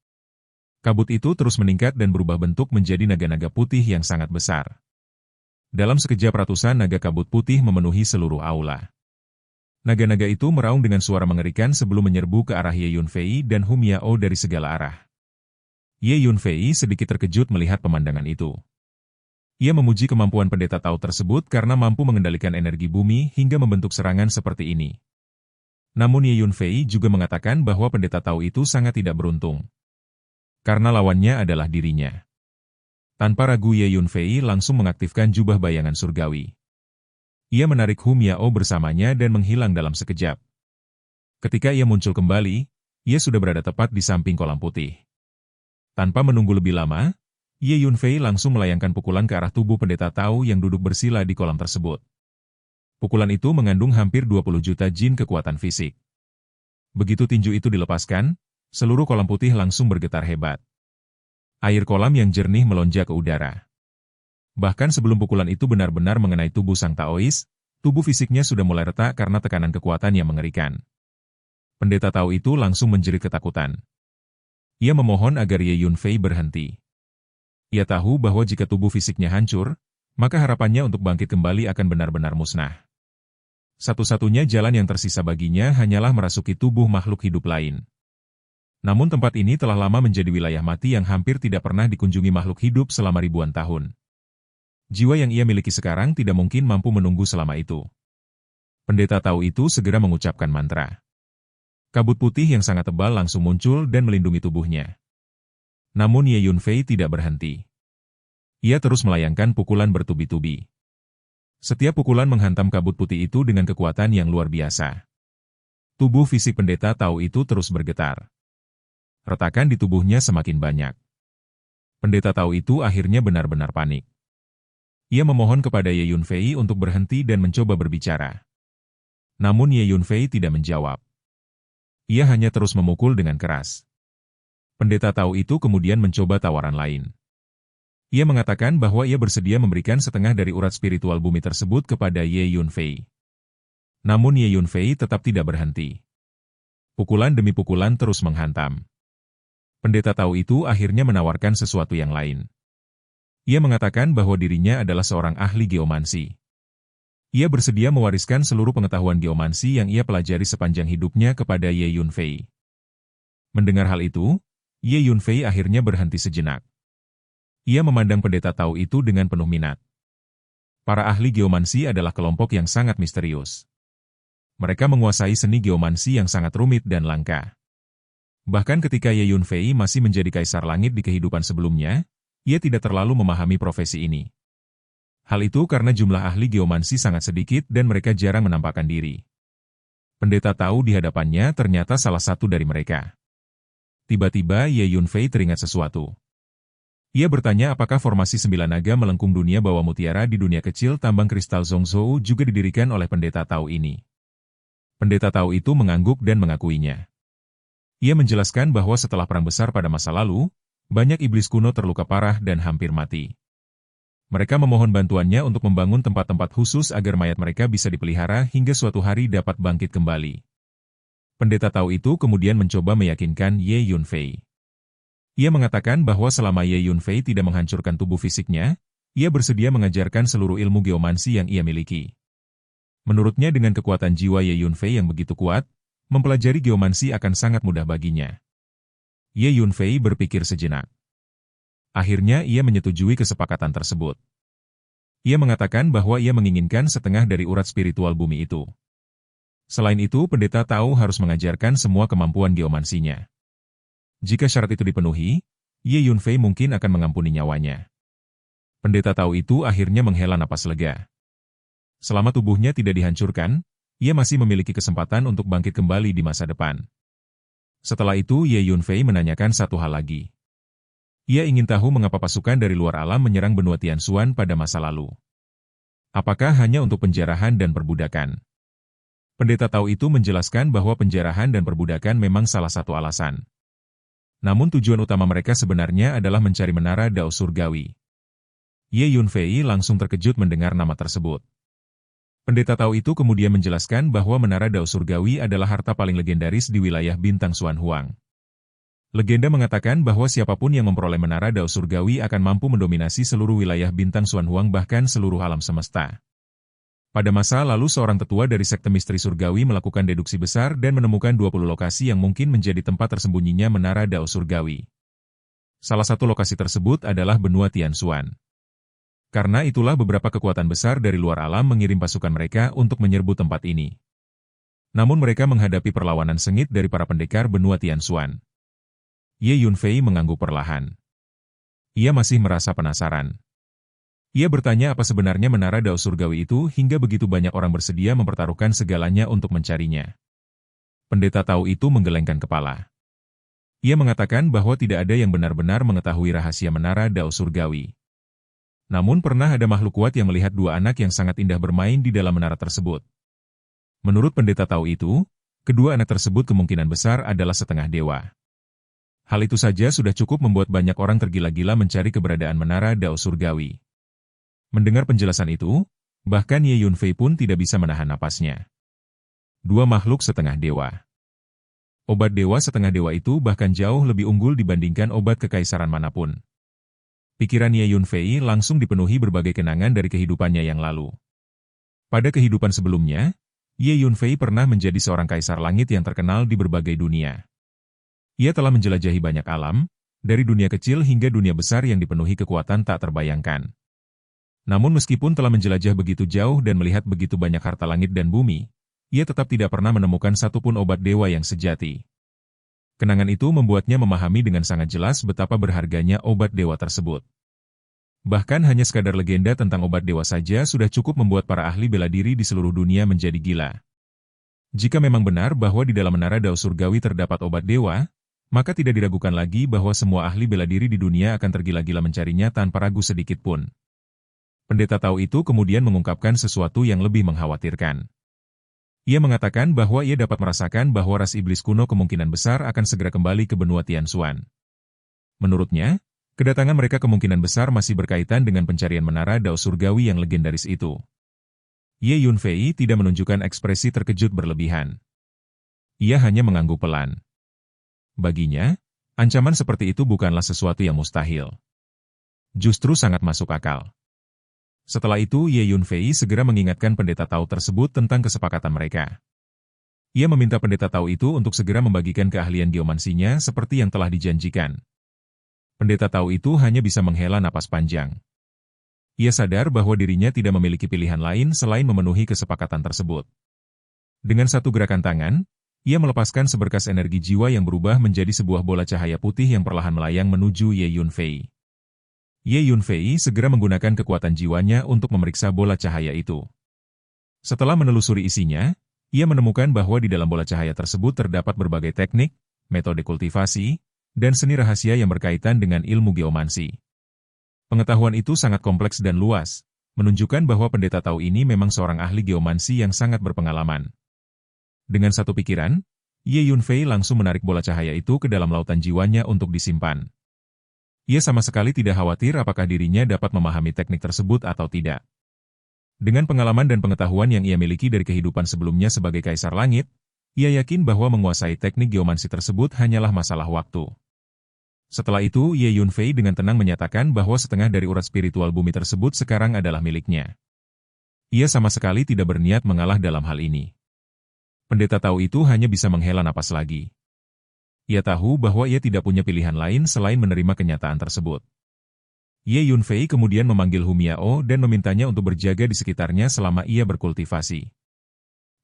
Speaker 1: Kabut itu terus meningkat dan berubah bentuk menjadi naga-naga putih yang sangat besar. Dalam sekejap ratusan naga kabut putih memenuhi seluruh aula. Naga-naga itu meraung dengan suara mengerikan sebelum menyerbu ke arah Ye Yunfei dan Hum Yao dari segala arah. Ye Yunfei sedikit terkejut melihat pemandangan itu. Ia memuji kemampuan pendeta Tao tersebut karena mampu mengendalikan energi bumi hingga membentuk serangan seperti ini. Namun Ye Yunfei juga mengatakan bahwa pendeta Tao itu sangat tidak beruntung. Karena lawannya adalah dirinya. Tanpa ragu Ye Yunfei langsung mengaktifkan jubah bayangan surgawi. Ia menarik Hu Miao bersamanya dan menghilang dalam sekejap. Ketika ia muncul kembali, ia sudah berada tepat di samping kolam putih. Tanpa menunggu lebih lama, Ye Yunfei langsung melayangkan pukulan ke arah tubuh pendeta Tao yang duduk bersila di kolam tersebut. Pukulan itu mengandung hampir 20 juta jin kekuatan fisik. Begitu tinju itu dilepaskan, seluruh kolam putih langsung bergetar hebat. Air kolam yang jernih melonjak ke udara. Bahkan sebelum pukulan itu benar-benar mengenai tubuh sang Taois, tubuh fisiknya sudah mulai retak karena tekanan kekuatan yang mengerikan. Pendeta Tao itu langsung menjerit ketakutan. Ia memohon agar Ye Yunfei berhenti. Ia tahu bahwa jika tubuh fisiknya hancur, maka harapannya untuk bangkit kembali akan benar-benar musnah. Satu-satunya jalan yang tersisa baginya hanyalah merasuki tubuh makhluk hidup lain. Namun tempat ini telah lama menjadi wilayah mati yang hampir tidak pernah dikunjungi makhluk hidup selama ribuan tahun. Jiwa yang ia miliki sekarang tidak mungkin mampu menunggu selama itu. Pendeta Tao itu segera mengucapkan mantra. Kabut putih yang sangat tebal langsung muncul dan melindungi tubuhnya. Namun Ye Yunfei tidak berhenti. Ia terus melayangkan pukulan bertubi-tubi. Setiap pukulan menghantam kabut putih itu dengan kekuatan yang luar biasa. Tubuh fisik pendeta Tao itu terus bergetar. Retakan di tubuhnya semakin banyak. Pendeta Tao itu akhirnya benar-benar panik. Ia memohon kepada Ye Yunfei untuk berhenti dan mencoba berbicara. Namun Ye Yunfei tidak menjawab. Ia hanya terus memukul dengan keras. Pendeta Tao itu kemudian mencoba tawaran lain. Ia mengatakan bahwa ia bersedia memberikan setengah dari urat spiritual bumi tersebut kepada Ye Yunfei. Namun Ye Yunfei tetap tidak berhenti. Pukulan demi pukulan terus menghantam. Pendeta Tao itu akhirnya menawarkan sesuatu yang lain. Ia mengatakan bahwa dirinya adalah seorang ahli geomansi. Ia bersedia mewariskan seluruh pengetahuan geomansi yang ia pelajari sepanjang hidupnya kepada Ye Yunfei. Mendengar hal itu, Ye Yunfei akhirnya berhenti sejenak. Ia memandang pendeta Tao itu dengan penuh minat. Para ahli geomansi adalah kelompok yang sangat misterius. Mereka menguasai seni geomansi yang sangat rumit dan langka. Bahkan ketika Ye Yunfei masih menjadi kaisar langit di kehidupan sebelumnya, ia tidak terlalu memahami profesi ini. Hal itu karena jumlah ahli geomansi sangat sedikit dan mereka jarang menampakkan diri. Pendeta Tao di hadapannya ternyata salah satu dari mereka. Tiba-tiba Ye Yunfei teringat sesuatu. Ia bertanya apakah formasi 9 naga melengkung dunia bawah mutiara di dunia kecil tambang kristal Zhongzhou juga didirikan oleh pendeta Tao ini. Pendeta Tao itu mengangguk dan mengakuinya. Ia menjelaskan bahwa setelah perang besar pada masa lalu, banyak iblis kuno terluka parah dan hampir mati. Mereka memohon bantuannya untuk membangun tempat-tempat khusus agar mayat mereka bisa dipelihara hingga suatu hari dapat bangkit kembali. Pendeta Tao itu kemudian mencoba meyakinkan Ye Yunfei. Ia mengatakan bahwa selama Ye Yunfei tidak menghancurkan tubuh fisiknya, ia bersedia mengajarkan seluruh ilmu geomansi yang ia miliki. Menurutnya dengan kekuatan jiwa Ye Yunfei yang begitu kuat, mempelajari geomansi akan sangat mudah baginya. Ye Yunfei berpikir sejenak. Akhirnya ia menyetujui kesepakatan tersebut. Ia mengatakan bahwa ia menginginkan setengah dari urat spiritual bumi itu. Selain itu, pendeta Tao harus mengajarkan semua kemampuan geomansinya. Jika syarat itu dipenuhi, Ye Yunfei mungkin akan mengampuni nyawanya. Pendeta Tao itu akhirnya menghela napas lega. Selama tubuhnya tidak dihancurkan, ia masih memiliki kesempatan untuk bangkit kembali di masa depan. Setelah itu Ye Yunfei menanyakan satu hal lagi. Ia ingin tahu mengapa pasukan dari luar alam menyerang benua Tianxuan pada masa lalu. Apakah hanya untuk penjarahan dan perbudakan? Pendeta Tao itu menjelaskan bahwa penjarahan dan perbudakan memang salah satu alasan. Namun tujuan utama mereka sebenarnya adalah mencari menara Dao Surgawi. Ye Yunfei langsung terkejut mendengar nama tersebut. Pendeta Tao itu kemudian menjelaskan bahwa menara Dao Surgawi adalah harta paling legendaris di wilayah bintang Xuan Huang. Legenda mengatakan bahwa siapapun yang memperoleh menara Dao Surgawi akan mampu mendominasi seluruh wilayah bintang Xuan Huang bahkan seluruh alam semesta. Pada masa lalu seorang tetua dari sekte misteri surgawi melakukan deduksi besar dan menemukan 20 lokasi yang mungkin menjadi tempat tersembunyinya menara Dao Surgawi. Salah satu lokasi tersebut adalah benua Tianxuan. Karena itulah beberapa kekuatan besar dari luar alam mengirim pasukan mereka untuk menyerbu tempat ini. Namun mereka menghadapi perlawanan sengit dari para pendekar benua Tianshuan. Ye Yunfei mengangguk perlahan. Ia masih merasa penasaran. Ia bertanya apa sebenarnya menara Dao Surgawi itu hingga begitu banyak orang bersedia mempertaruhkan segalanya untuk mencarinya. Pendeta Tao itu menggelengkan kepala. Ia mengatakan bahwa tidak ada yang benar-benar mengetahui rahasia menara Dao Surgawi. Namun pernah ada makhluk kuat yang melihat dua anak yang sangat indah bermain di dalam menara tersebut. Menurut pendeta Tao itu, kedua anak tersebut kemungkinan besar adalah setengah dewa. Hal itu saja sudah cukup membuat banyak orang tergila-gila mencari keberadaan menara Dao Surgawi. Mendengar penjelasan itu, bahkan Ye Yunfei pun tidak bisa menahan napasnya. Dua makhluk setengah dewa. Obat dewa setengah dewa itu bahkan jauh lebih unggul dibandingkan obat kekaisaran manapun. Pikiran Ye Yunfei langsung dipenuhi berbagai kenangan dari kehidupannya yang lalu. Pada kehidupan sebelumnya, Ye Yunfei pernah menjadi seorang kaisar langit yang terkenal di berbagai dunia. Ia telah menjelajahi banyak alam, dari dunia kecil hingga dunia besar yang dipenuhi kekuatan tak terbayangkan. Namun meskipun telah menjelajah begitu jauh dan melihat begitu banyak harta langit dan bumi, ia tetap tidak pernah menemukan satupun obat dewa yang sejati. Kenangan itu membuatnya memahami dengan sangat jelas betapa berharganya obat dewa tersebut. Bahkan hanya sekadar legenda tentang obat dewa saja sudah cukup membuat para ahli bela diri di seluruh dunia menjadi gila. Jika memang benar bahwa di dalam menara Dao Surgawi terdapat obat dewa, maka tidak diragukan lagi bahwa semua ahli bela diri di dunia akan tergila-gila mencarinya tanpa ragu sedikit pun. Pendeta Tao itu kemudian mengungkapkan sesuatu yang lebih mengkhawatirkan. Ia mengatakan bahwa ia dapat merasakan bahwa ras iblis kuno kemungkinan besar akan segera kembali ke benua Tianshuan. Menurutnya, kedatangan mereka kemungkinan besar masih berkaitan dengan pencarian menara Dao Surgawi yang legendaris itu. Ye Yunfei tidak menunjukkan ekspresi terkejut berlebihan. Ia hanya mengangguk pelan. Baginya, ancaman seperti itu bukanlah sesuatu yang mustahil. Justru sangat masuk akal. Setelah itu Ye Yunfei segera mengingatkan pendeta Tao tersebut tentang kesepakatan mereka. Ia meminta pendeta Tao itu untuk segera membagikan keahlian geomansinya seperti yang telah dijanjikan. Pendeta Tao itu hanya bisa menghela napas panjang. Ia sadar bahwa dirinya tidak memiliki pilihan lain selain memenuhi kesepakatan tersebut. Dengan satu gerakan tangan, ia melepaskan seberkas energi jiwa yang berubah menjadi sebuah bola cahaya putih yang perlahan melayang menuju Ye Yunfei. Ye Yunfei segera menggunakan kekuatan jiwanya untuk memeriksa bola cahaya itu. Setelah menelusuri isinya, ia menemukan bahwa di dalam bola cahaya tersebut terdapat berbagai teknik, metode kultivasi, dan seni rahasia yang berkaitan dengan ilmu geomansi. Pengetahuan itu sangat kompleks dan luas, menunjukkan bahwa pendeta Tao ini memang seorang ahli geomansi yang sangat berpengalaman. Dengan satu pikiran, Ye Yunfei langsung menarik bola cahaya itu ke dalam lautan jiwanya untuk disimpan. Ia sama sekali tidak khawatir apakah dirinya dapat memahami teknik tersebut atau tidak. Dengan pengalaman dan pengetahuan yang ia miliki dari kehidupan sebelumnya sebagai Kaisar Langit, ia yakin bahwa menguasai teknik geomansi tersebut hanyalah masalah waktu. Setelah itu, Ye Yunfei dengan tenang menyatakan bahwa setengah dari urat spiritual bumi tersebut sekarang adalah miliknya. Ia sama sekali tidak berniat mengalah dalam hal ini. Pendeta Tao itu hanya bisa menghela napas lagi. Ia tahu bahwa ia tidak punya pilihan lain selain menerima kenyataan tersebut. Ye Yunfei kemudian memanggil Hu Miao dan memintanya untuk berjaga di sekitarnya selama ia berkultivasi.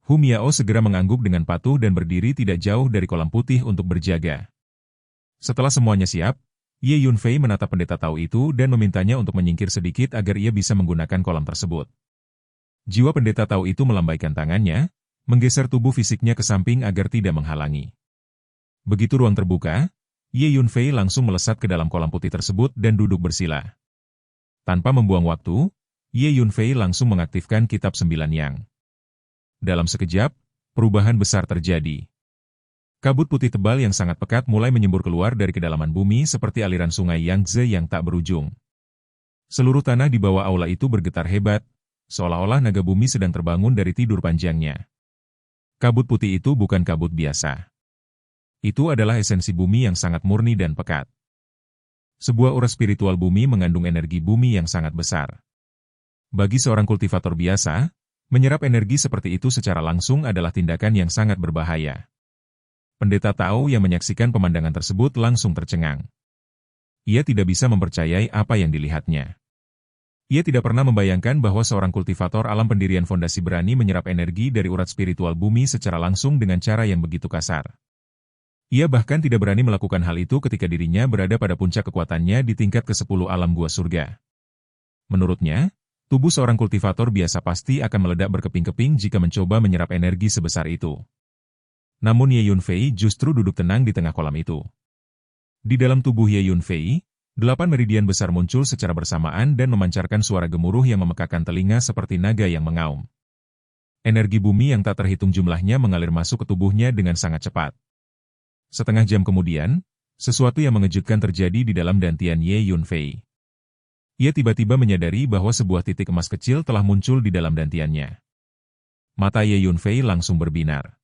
Speaker 1: Hu Miao segera mengangguk dengan patuh dan berdiri tidak jauh dari kolam putih untuk berjaga. Setelah semuanya siap, Ye Yunfei menatap pendeta Tao itu dan memintanya untuk menyingkir sedikit agar ia bisa menggunakan kolam tersebut. Jiwa pendeta Tao itu melambaikan tangannya, menggeser tubuh fisiknya ke samping agar tidak menghalangi. Begitu ruang terbuka, Ye Yunfei langsung melesat ke dalam kolam putih tersebut dan duduk bersila. Tanpa membuang waktu, Ye Yunfei langsung mengaktifkan Kitab 9 Yang. Dalam sekejap, perubahan besar terjadi. Kabut putih tebal yang sangat pekat mulai menyembur keluar dari kedalaman bumi seperti aliran sungai Yangtze yang tak berujung. Seluruh tanah di bawah aula itu bergetar hebat, seolah-olah naga bumi sedang terbangun dari tidur panjangnya. Kabut putih itu bukan kabut biasa. Itu adalah esensi bumi yang sangat murni dan pekat. Sebuah aura spiritual bumi mengandung energi bumi yang sangat besar. Bagi seorang kultivator biasa, menyerap energi seperti itu secara langsung adalah tindakan yang sangat berbahaya. Pendeta Tao yang menyaksikan pemandangan tersebut langsung tercengang. Ia tidak bisa mempercayai apa yang dilihatnya. Ia tidak pernah membayangkan bahwa seorang kultivator alam pendirian fondasi berani menyerap energi dari urat spiritual bumi secara langsung dengan cara yang begitu kasar. Ia bahkan tidak berani melakukan hal itu ketika dirinya berada pada puncak kekuatannya di tingkat ke-10 alam gua surga. Menurutnya, tubuh seorang kultivator biasa pasti akan meledak berkeping-keping jika mencoba menyerap energi sebesar itu. Namun Ye Yunfei justru duduk tenang di tengah kolam itu. Di dalam tubuh Ye Yunfei, 8 meridian besar muncul secara bersamaan dan memancarkan suara gemuruh yang memekakan telinga seperti naga yang mengaum. Energi bumi yang tak terhitung jumlahnya mengalir masuk ke tubuhnya dengan sangat cepat. Setengah jam kemudian, sesuatu yang mengejutkan terjadi di dalam dantian Ye Yunfei. Ia tiba-tiba menyadari bahwa sebuah titik emas kecil telah muncul di dalam dantiannya. Mata Ye Yunfei langsung berbinar.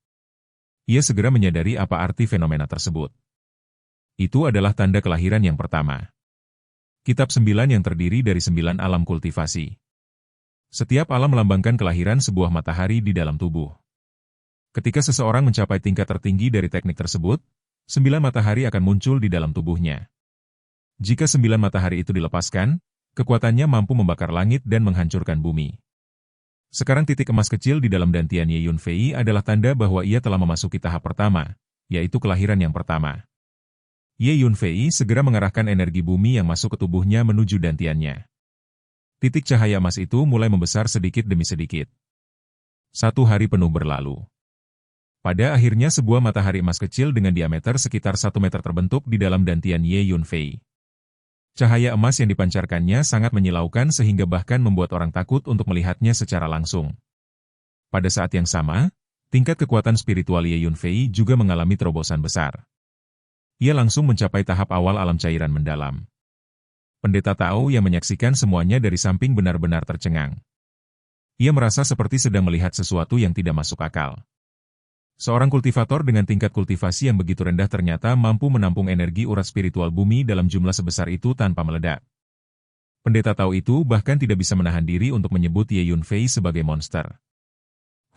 Speaker 1: Ia segera menyadari apa arti fenomena tersebut. Itu adalah tanda kelahiran yang pertama. Kitab 9 yang terdiri dari 9 alam kultivasi. Setiap alam melambangkan kelahiran sebuah matahari di dalam tubuh. Ketika seseorang mencapai tingkat tertinggi dari teknik tersebut, 9 matahari akan muncul di dalam tubuhnya. Jika 9 matahari itu dilepaskan, kekuatannya mampu membakar langit dan menghancurkan bumi. Sekarang titik emas kecil di dalam dantian Ye Yunfei adalah tanda bahwa ia telah memasuki tahap pertama, yaitu kelahiran yang pertama. Ye Yunfei segera mengarahkan energi bumi yang masuk ke tubuhnya menuju dantiannya. Titik cahaya emas itu mulai membesar sedikit demi sedikit. 1 hari penuh berlalu. Pada akhirnya sebuah matahari emas kecil dengan diameter sekitar 1 meter terbentuk di dalam dantian Ye Yunfei. Cahaya emas yang dipancarkannya sangat menyilaukan sehingga bahkan membuat orang takut untuk melihatnya secara langsung. Pada saat yang sama, tingkat kekuatan spiritual Ye Yunfei juga mengalami terobosan besar. Ia langsung mencapai tahap awal alam cairan mendalam. Pendeta Tao yang menyaksikan semuanya dari samping benar-benar tercengang. Ia merasa seperti sedang melihat sesuatu yang tidak masuk akal. Seorang kultivator dengan tingkat kultivasi yang begitu rendah ternyata mampu menampung energi urat spiritual bumi dalam jumlah sebesar itu tanpa meledak. Pendeta Tao itu bahkan tidak bisa menahan diri untuk menyebut Ye Yunfei sebagai monster.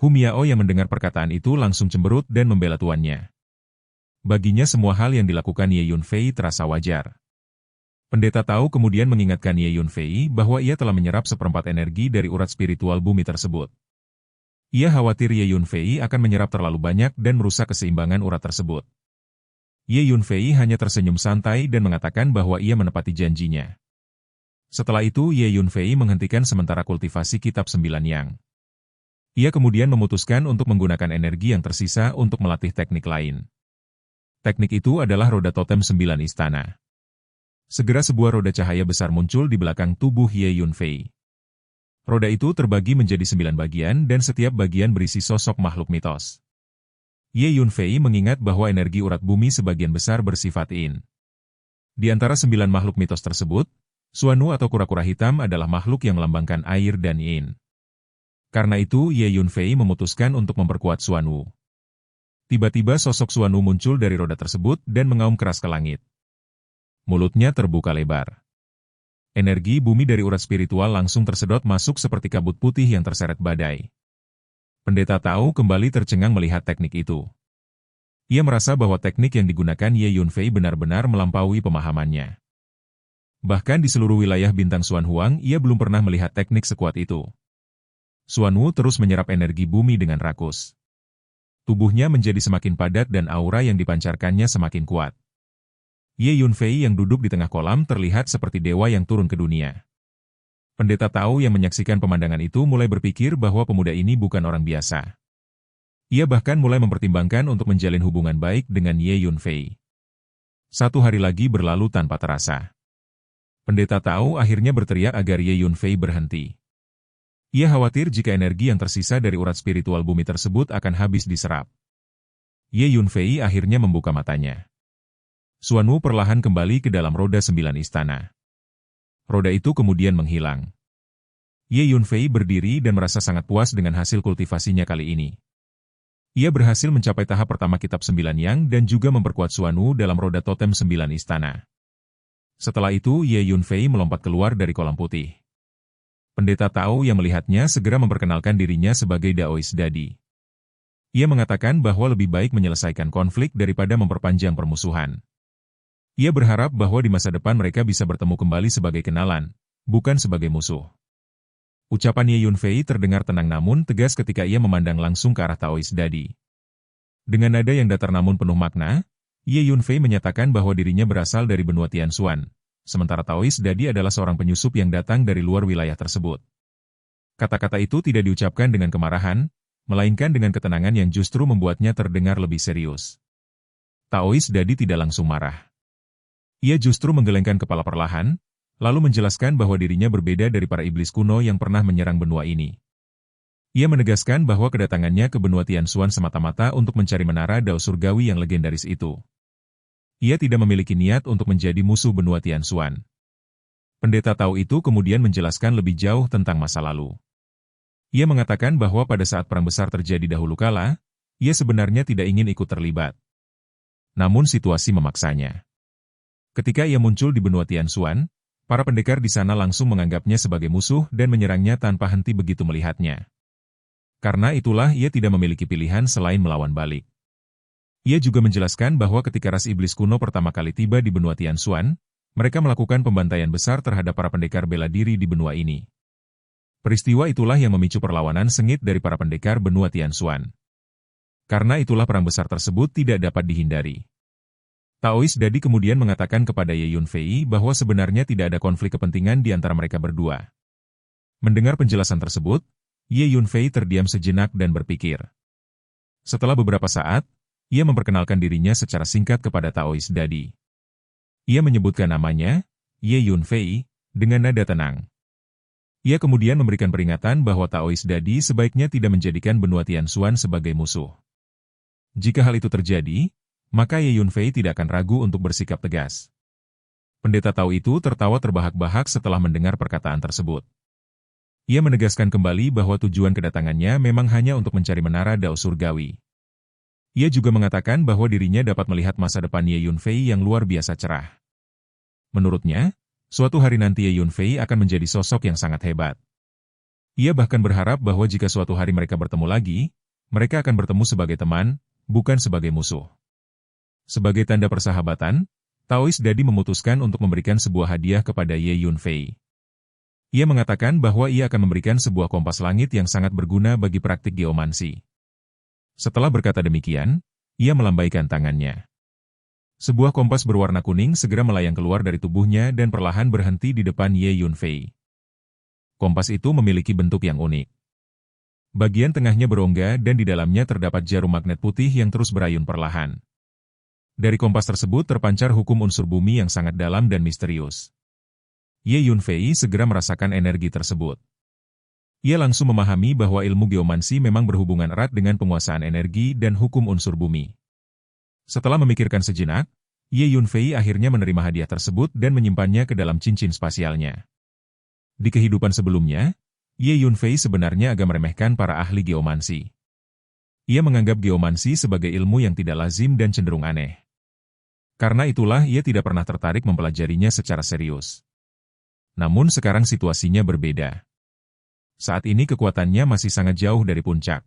Speaker 1: Hu Miao yang mendengar perkataan itu langsung cemberut dan membela tuannya. Baginya semua hal yang dilakukan Ye Yunfei terasa wajar. Pendeta Tao kemudian mengingatkan Ye Yunfei bahwa ia telah menyerap seperempat energi dari urat spiritual bumi tersebut. Ia khawatir Ye Yunfei akan menyerap terlalu banyak dan merusak keseimbangan urat tersebut. Ye Yunfei hanya tersenyum santai dan mengatakan bahwa ia menepati janjinya. Setelah itu Ye Yunfei menghentikan sementara kultivasi kitab 9 yang. Ia kemudian memutuskan untuk menggunakan energi yang tersisa untuk melatih teknik lain. Teknik itu adalah roda totem 9 istana. Segera sebuah roda cahaya besar muncul di belakang tubuh Ye Yunfei. Roda itu terbagi menjadi 9 bagian dan setiap bagian berisi sosok makhluk mitos. Ye Yunfei mengingat bahwa energi urat bumi sebagian besar bersifat yin. Di antara 9 makhluk mitos tersebut, Suanu atau kura-kura hitam adalah makhluk yang melambangkan air dan yin. Karena itu Ye Yunfei memutuskan untuk memperkuat Suanu. Tiba-tiba sosok Suanu muncul dari roda tersebut dan mengaum keras ke langit. Mulutnya terbuka lebar. Energi bumi dari urat spiritual langsung tersedot masuk seperti kabut putih yang terseret badai. Pendeta Tao kembali tercengang melihat teknik itu. Ia merasa bahwa teknik yang digunakan Ye Yunfei benar-benar melampaui pemahamannya. Bahkan di seluruh wilayah bintang Xuan Huang, ia belum pernah melihat teknik sekuat itu. Xuan Wu terus menyerap energi bumi dengan rakus. Tubuhnya menjadi semakin padat dan aura yang dipancarkannya semakin kuat. Ye Yunfei yang duduk di tengah kolam terlihat seperti dewa yang turun ke dunia. Pendeta Tao yang menyaksikan pemandangan itu mulai berpikir bahwa pemuda ini bukan orang biasa. Ia bahkan mulai mempertimbangkan untuk menjalin hubungan baik dengan Ye Yunfei. 1 hari lagi berlalu tanpa terasa. Pendeta Tao akhirnya berteriak agar Ye Yunfei berhenti. Ia khawatir jika energi yang tersisa dari urat spiritual bumi tersebut akan habis diserap. Ye Yunfei akhirnya membuka matanya. Suanu perlahan kembali ke dalam roda 9 istana. Roda itu kemudian menghilang. Ye Yunfei berdiri dan merasa sangat puas dengan hasil kultivasinya kali ini. Ia berhasil mencapai tahap pertama kitab 9 yang dan juga memperkuat Suanu dalam roda totem 9 istana. Setelah itu Ye Yunfei melompat keluar dari kolam putih. Pendeta Tao yang melihatnya segera memperkenalkan dirinya sebagai Daois Dadi. Ia mengatakan bahwa lebih baik menyelesaikan konflik daripada memperpanjang permusuhan. Ia berharap bahwa di masa depan mereka bisa bertemu kembali sebagai kenalan, bukan sebagai musuh. Ucapan Ye Yunfei terdengar tenang namun tegas ketika ia memandang langsung ke arah Taoist Dadi. Dengan nada yang datar namun penuh makna, Ye Yunfei menyatakan bahwa dirinya berasal dari benua Tianxuan, sementara Taoist Dadi adalah seorang penyusup yang datang dari luar wilayah tersebut. Kata-kata itu tidak diucapkan dengan kemarahan, melainkan dengan ketenangan yang justru membuatnya terdengar lebih serius. Taoist Dadi tidak langsung marah. Ia justru menggelengkan kepala perlahan, lalu menjelaskan bahwa dirinya berbeda dari para iblis kuno yang pernah menyerang benua ini. Ia menegaskan bahwa kedatangannya ke benua Tianxuan semata-mata untuk mencari menara Dao Surgawi yang legendaris itu. Ia tidak memiliki niat untuk menjadi musuh benua Tianxuan. Pendeta Tao itu kemudian menjelaskan lebih jauh tentang masa lalu. Ia mengatakan bahwa pada saat perang besar terjadi dahulu kala, ia sebenarnya tidak ingin ikut terlibat. Namun situasi memaksanya. Ketika ia muncul di benua Tianxuan, para pendekar di sana langsung menganggapnya sebagai musuh dan menyerangnya tanpa henti begitu melihatnya. Karena itulah ia tidak memiliki pilihan selain melawan balik. Ia juga menjelaskan bahwa ketika ras iblis kuno pertama kali tiba di benua Tianxuan, mereka melakukan pembantaian besar terhadap para pendekar bela diri di benua ini. Peristiwa itulah yang memicu perlawanan sengit dari para pendekar benua Tianxuan. Karena itulah perang besar tersebut tidak dapat dihindari. Taoist Dadi kemudian mengatakan kepada Ye Yunfei bahwa sebenarnya tidak ada konflik kepentingan di antara mereka berdua. Mendengar penjelasan tersebut, Ye Yunfei terdiam sejenak dan berpikir. Setelah beberapa saat, ia memperkenalkan dirinya secara singkat kepada Taoist Dadi. Ia menyebutkan namanya, Ye Yunfei, dengan nada tenang. Ia kemudian memberikan peringatan bahwa Taoist Dadi sebaiknya tidak menjadikan benua Tianxuan sebagai musuh. Jika hal itu terjadi, maka Ye Yunfei tidak akan ragu untuk bersikap tegas. Pendeta Tao itu tertawa terbahak-bahak setelah mendengar perkataan tersebut. Ia menegaskan kembali bahwa tujuan kedatangannya memang hanya untuk mencari menara Dao Surgawi. Ia juga mengatakan bahwa dirinya dapat melihat masa depan Ye Yunfei yang luar biasa cerah. Menurutnya, suatu hari nanti Ye Yunfei akan menjadi sosok yang sangat hebat. Ia bahkan berharap bahwa jika suatu hari mereka bertemu lagi, mereka akan bertemu sebagai teman, bukan sebagai musuh. Sebagai tanda persahabatan, Taoist Dadi memutuskan untuk memberikan sebuah hadiah kepada Ye Yunfei. Ia mengatakan bahwa ia akan memberikan sebuah kompas langit yang sangat berguna bagi praktik geomansi. Setelah berkata demikian, ia melambaikan tangannya. Sebuah kompas berwarna kuning segera melayang keluar dari tubuhnya dan perlahan berhenti di depan Ye Yunfei. Kompas itu memiliki bentuk yang unik. Bagian tengahnya berongga dan di dalamnya terdapat jarum magnet putih yang terus berayun perlahan. Dari kompas tersebut terpancar hukum unsur bumi yang sangat dalam dan misterius. Ye Yunfei segera merasakan energi tersebut. Ia langsung memahami bahwa ilmu geomansi memang berhubungan erat dengan penguasaan energi dan hukum unsur bumi. Setelah memikirkan sejenak, Ye Yunfei akhirnya menerima hadiah tersebut dan menyimpannya ke dalam cincin spasialnya. Di kehidupan sebelumnya, Ye Yunfei sebenarnya agak meremehkan para ahli geomansi. Ia menganggap geomansi sebagai ilmu yang tidak lazim dan cenderung aneh. Karena itulah ia tidak pernah tertarik mempelajarinya secara serius. Namun sekarang situasinya berbeda. Saat ini kekuatannya masih sangat jauh dari puncak.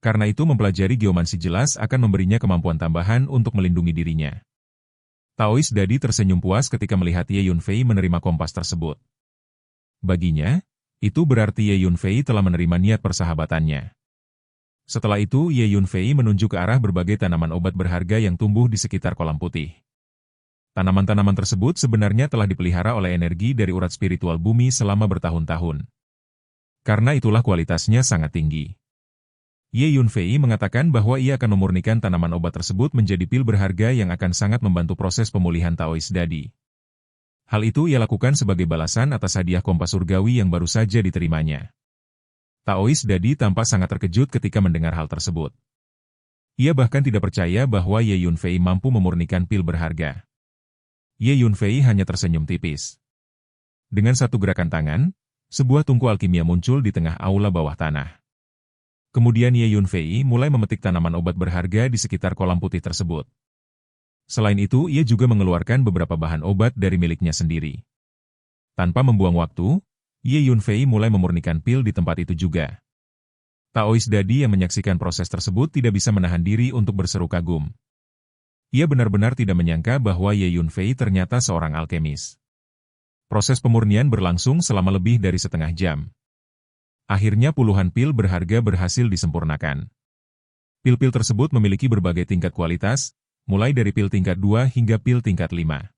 Speaker 1: Karena itu mempelajari geomansi jelas akan memberinya kemampuan tambahan untuk melindungi dirinya. Taoist Dadi tersenyum puas ketika melihat Ye Yunfei menerima kompas tersebut. Baginya, itu berarti Ye Yunfei telah menerima niat persahabatannya. Setelah itu Ye Yunfei menunjuk ke arah berbagai tanaman obat berharga yang tumbuh di sekitar kolam putih. Tanaman-tanaman tersebut sebenarnya telah dipelihara oleh energi dari urat spiritual bumi selama bertahun-tahun. Karena itulah kualitasnya sangat tinggi. Ye Yunfei mengatakan bahwa ia akan memurnikan tanaman obat tersebut menjadi pil berharga yang akan sangat membantu proses pemulihan Taoist Dadi. Hal itu ia lakukan sebagai balasan atas hadiah kompas surgawi yang baru saja diterimanya. Taoist Dadi tampak sangat terkejut ketika mendengar hal tersebut. Ia bahkan tidak percaya bahwa Ye Yunfei mampu memurnikan pil berharga. Ye Yunfei hanya tersenyum tipis. Dengan satu gerakan tangan, sebuah tungku alkimia muncul di tengah aula bawah tanah. Kemudian Ye Yunfei mulai memetik tanaman obat berharga di sekitar kolam putih tersebut. Selain itu, ia juga mengeluarkan beberapa bahan obat dari miliknya sendiri. Tanpa membuang waktu, Ye Yunfei mulai memurnikan pil di tempat itu juga. Taoist Dadi yang menyaksikan proses tersebut tidak bisa menahan diri untuk berseru kagum. Ia benar-benar tidak menyangka bahwa Ye Yunfei ternyata seorang alkemis. Proses pemurnian berlangsung selama lebih dari setengah jam. Akhirnya puluhan pil berharga berhasil disempurnakan. Pil-pil tersebut memiliki berbagai tingkat kualitas, mulai dari pil tingkat 2 hingga pil tingkat 5.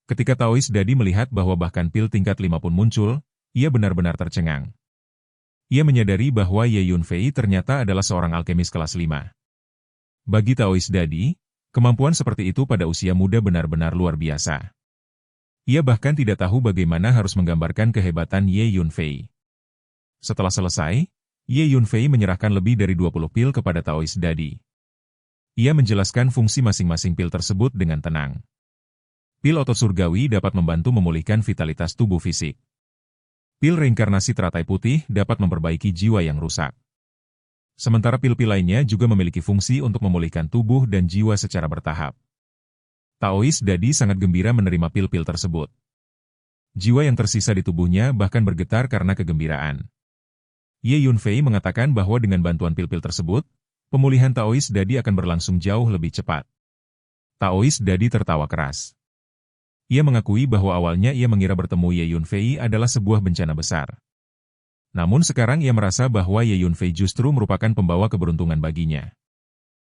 Speaker 1: Ketika Taoist Dadi melihat bahwa bahkan pil tingkat 5 pun muncul, ia benar-benar tercengang. Ia menyadari bahwa Ye Yunfei ternyata adalah seorang alkemis kelas 5. Bagi Taoist Dadi, kemampuan seperti itu pada usia muda benar-benar luar biasa. Ia bahkan tidak tahu bagaimana harus menggambarkan kehebatan Ye Yunfei. Setelah selesai, Ye Yunfei menyerahkan lebih dari 20 pil kepada Taoist Dadi. Ia menjelaskan fungsi masing-masing pil tersebut dengan tenang. Pil otot surgawi dapat membantu memulihkan vitalitas tubuh fisik. Pil reinkarnasi teratai putih dapat memperbaiki jiwa yang rusak. Sementara pil-pil lainnya juga memiliki fungsi untuk memulihkan tubuh dan jiwa secara bertahap. Taoist Dadi sangat gembira menerima pil-pil tersebut. Jiwa yang tersisa di tubuhnya bahkan bergetar karena kegembiraan. Ye Yunfei mengatakan bahwa dengan bantuan pil-pil tersebut, pemulihan Taoist Dadi akan berlangsung jauh lebih cepat. Taoist Dadi tertawa keras. Ia mengakui bahwa awalnya ia mengira bertemu Ye Yunfei adalah sebuah bencana besar. Namun sekarang ia merasa bahwa Ye Yunfei justru merupakan pembawa keberuntungan baginya.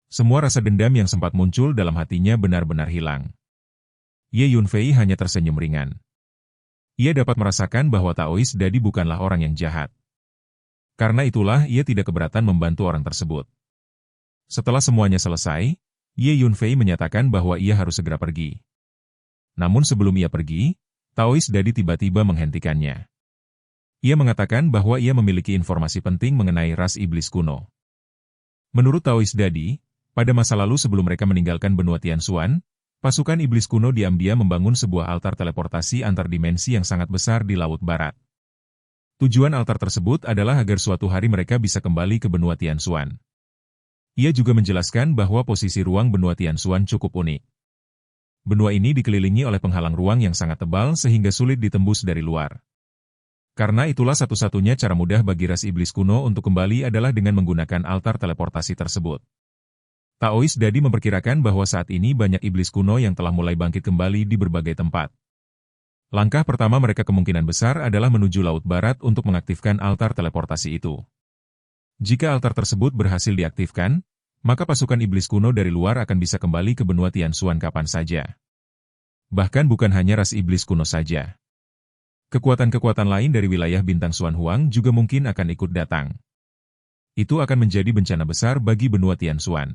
Speaker 1: Semua rasa dendam yang sempat muncul dalam hatinya benar-benar hilang. Ye Yunfei hanya tersenyum ringan. Ia dapat merasakan bahwa Taoist Dadi bukanlah orang yang jahat. Karena itulah ia tidak keberatan membantu orang tersebut. Setelah semuanya selesai, Ye Yunfei menyatakan bahwa ia harus segera pergi. Namun sebelum ia pergi, Taoist Dadi tiba-tiba menghentikannya. Ia mengatakan bahwa ia memiliki informasi penting mengenai ras iblis kuno. Menurut Taoist Dadi, pada masa lalu sebelum mereka meninggalkan benua Tianxuan, pasukan iblis kuno diam-diam membangun sebuah altar teleportasi antar dimensi yang sangat besar di Laut Barat. Tujuan altar tersebut adalah agar suatu hari mereka bisa kembali ke benua Tianxuan. Ia juga menjelaskan bahwa posisi ruang benua Tianxuan cukup unik. Benua ini dikelilingi oleh penghalang ruang yang sangat tebal sehingga sulit ditembus dari luar. Karena itulah satu-satunya cara mudah bagi ras iblis kuno untuk kembali adalah dengan menggunakan altar teleportasi tersebut. Taoist Dadi memperkirakan bahwa saat ini banyak iblis kuno yang telah mulai bangkit kembali di berbagai tempat. Langkah pertama mereka kemungkinan besar adalah menuju Laut Barat untuk mengaktifkan altar teleportasi itu. Jika altar tersebut berhasil diaktifkan, maka pasukan iblis kuno dari luar akan bisa kembali ke benua Tianxuan kapan saja. Bahkan bukan hanya ras iblis kuno saja. Kekuatan-kekuatan lain dari wilayah bintang Xuan Huang juga mungkin akan ikut datang. Itu akan menjadi bencana besar bagi benua Tianxuan.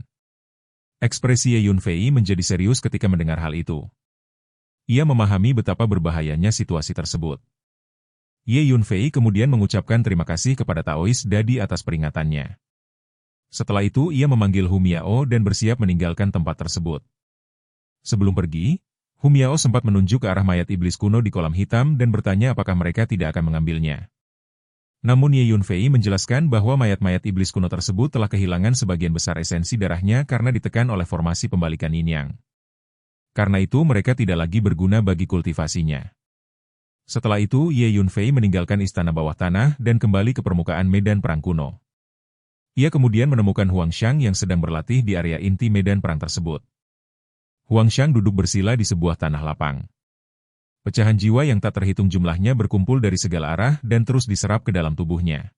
Speaker 1: Ekspresi Ye Yunfei menjadi serius ketika mendengar hal itu. Ia memahami betapa berbahayanya situasi tersebut. Ye Yunfei kemudian mengucapkan terima kasih kepada Taoist Dadi atas peringatannya. Setelah itu ia memanggil Hu Miao dan bersiap meninggalkan tempat tersebut. Sebelum pergi, Hu Miao sempat menunjuk ke arah mayat iblis kuno di kolam hitam dan bertanya apakah mereka tidak akan mengambilnya. Namun Ye Yunfei menjelaskan bahwa mayat-mayat iblis kuno tersebut telah kehilangan sebagian besar esensi darahnya karena ditekan oleh formasi pembalikan yin yang. Karena itu mereka tidak lagi berguna bagi kultivasinya. Setelah itu Ye Yunfei meninggalkan istana bawah tanah dan kembali ke permukaan medan perang kuno. Ia kemudian menemukan Huangxiang yang sedang berlatih di area inti medan perang tersebut. Huangxiang duduk bersila di sebuah tanah lapang. Pecahan jiwa yang tak terhitung jumlahnya berkumpul dari segala arah dan terus diserap ke dalam tubuhnya.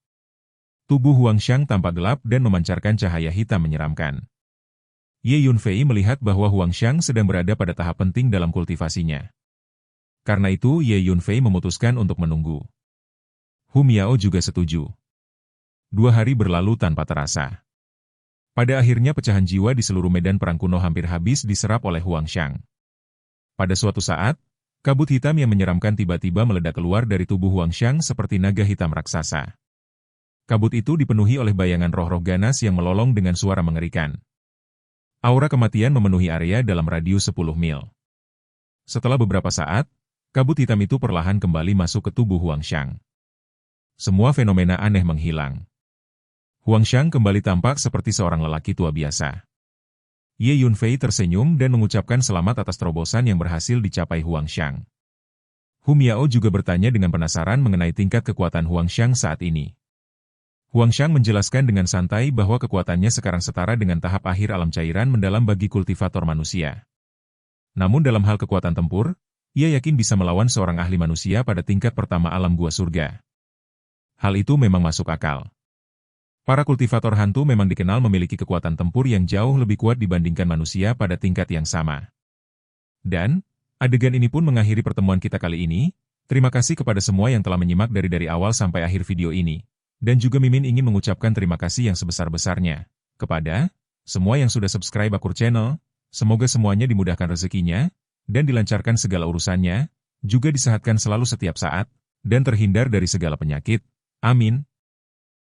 Speaker 1: Tubuh Huangxiang tampak gelap dan memancarkan cahaya hitam menyeramkan. Ye Yunfei melihat bahwa Huangxiang sedang berada pada tahap penting dalam kultivasinya. Karena itu Ye Yunfei memutuskan untuk menunggu. Hu Miao juga setuju. 2 hari berlalu tanpa terasa. Pada akhirnya pecahan jiwa di seluruh medan perang kuno hampir habis diserap oleh Huangxiang. Pada suatu saat, kabut hitam yang menyeramkan tiba-tiba meledak keluar dari tubuh Huangxiang seperti naga hitam raksasa. Kabut itu dipenuhi oleh bayangan roh-roh ganas yang melolong dengan suara mengerikan. Aura kematian memenuhi area dalam radius 10 mil. Setelah beberapa saat, kabut hitam itu perlahan kembali masuk ke tubuh Huangxiang. Semua fenomena aneh menghilang. Huangxiang kembali tampak seperti seorang lelaki tua biasa. Ye Yunfei tersenyum dan mengucapkan selamat atas terobosan yang berhasil dicapai Huangxiang. Hu Miao juga bertanya dengan penasaran mengenai tingkat kekuatan Huangxiang saat ini. Huangxiang menjelaskan dengan santai bahwa kekuatannya sekarang setara dengan tahap akhir alam cairan mendalam bagi kultivator manusia. Namun dalam hal kekuatan tempur, Ia yakin bisa melawan seorang ahli manusia pada tingkat pertama alam gua surga. Hal itu memang masuk akal. Para kultivator hantu memang dikenal memiliki kekuatan tempur yang jauh lebih kuat dibandingkan manusia pada tingkat yang sama. Dan, adegan ini pun mengakhiri pertemuan kita kali ini. Terima kasih kepada semua yang telah menyimak dari awal sampai akhir video ini. Dan juga Mimin ingin mengucapkan terima kasih yang sebesar-besarnya kepada semua yang sudah subscribe Akur Channel. Semoga semuanya dimudahkan rezekinya, dan dilancarkan segala urusannya, juga disehatkan selalu setiap saat, dan terhindar dari segala penyakit. Amin.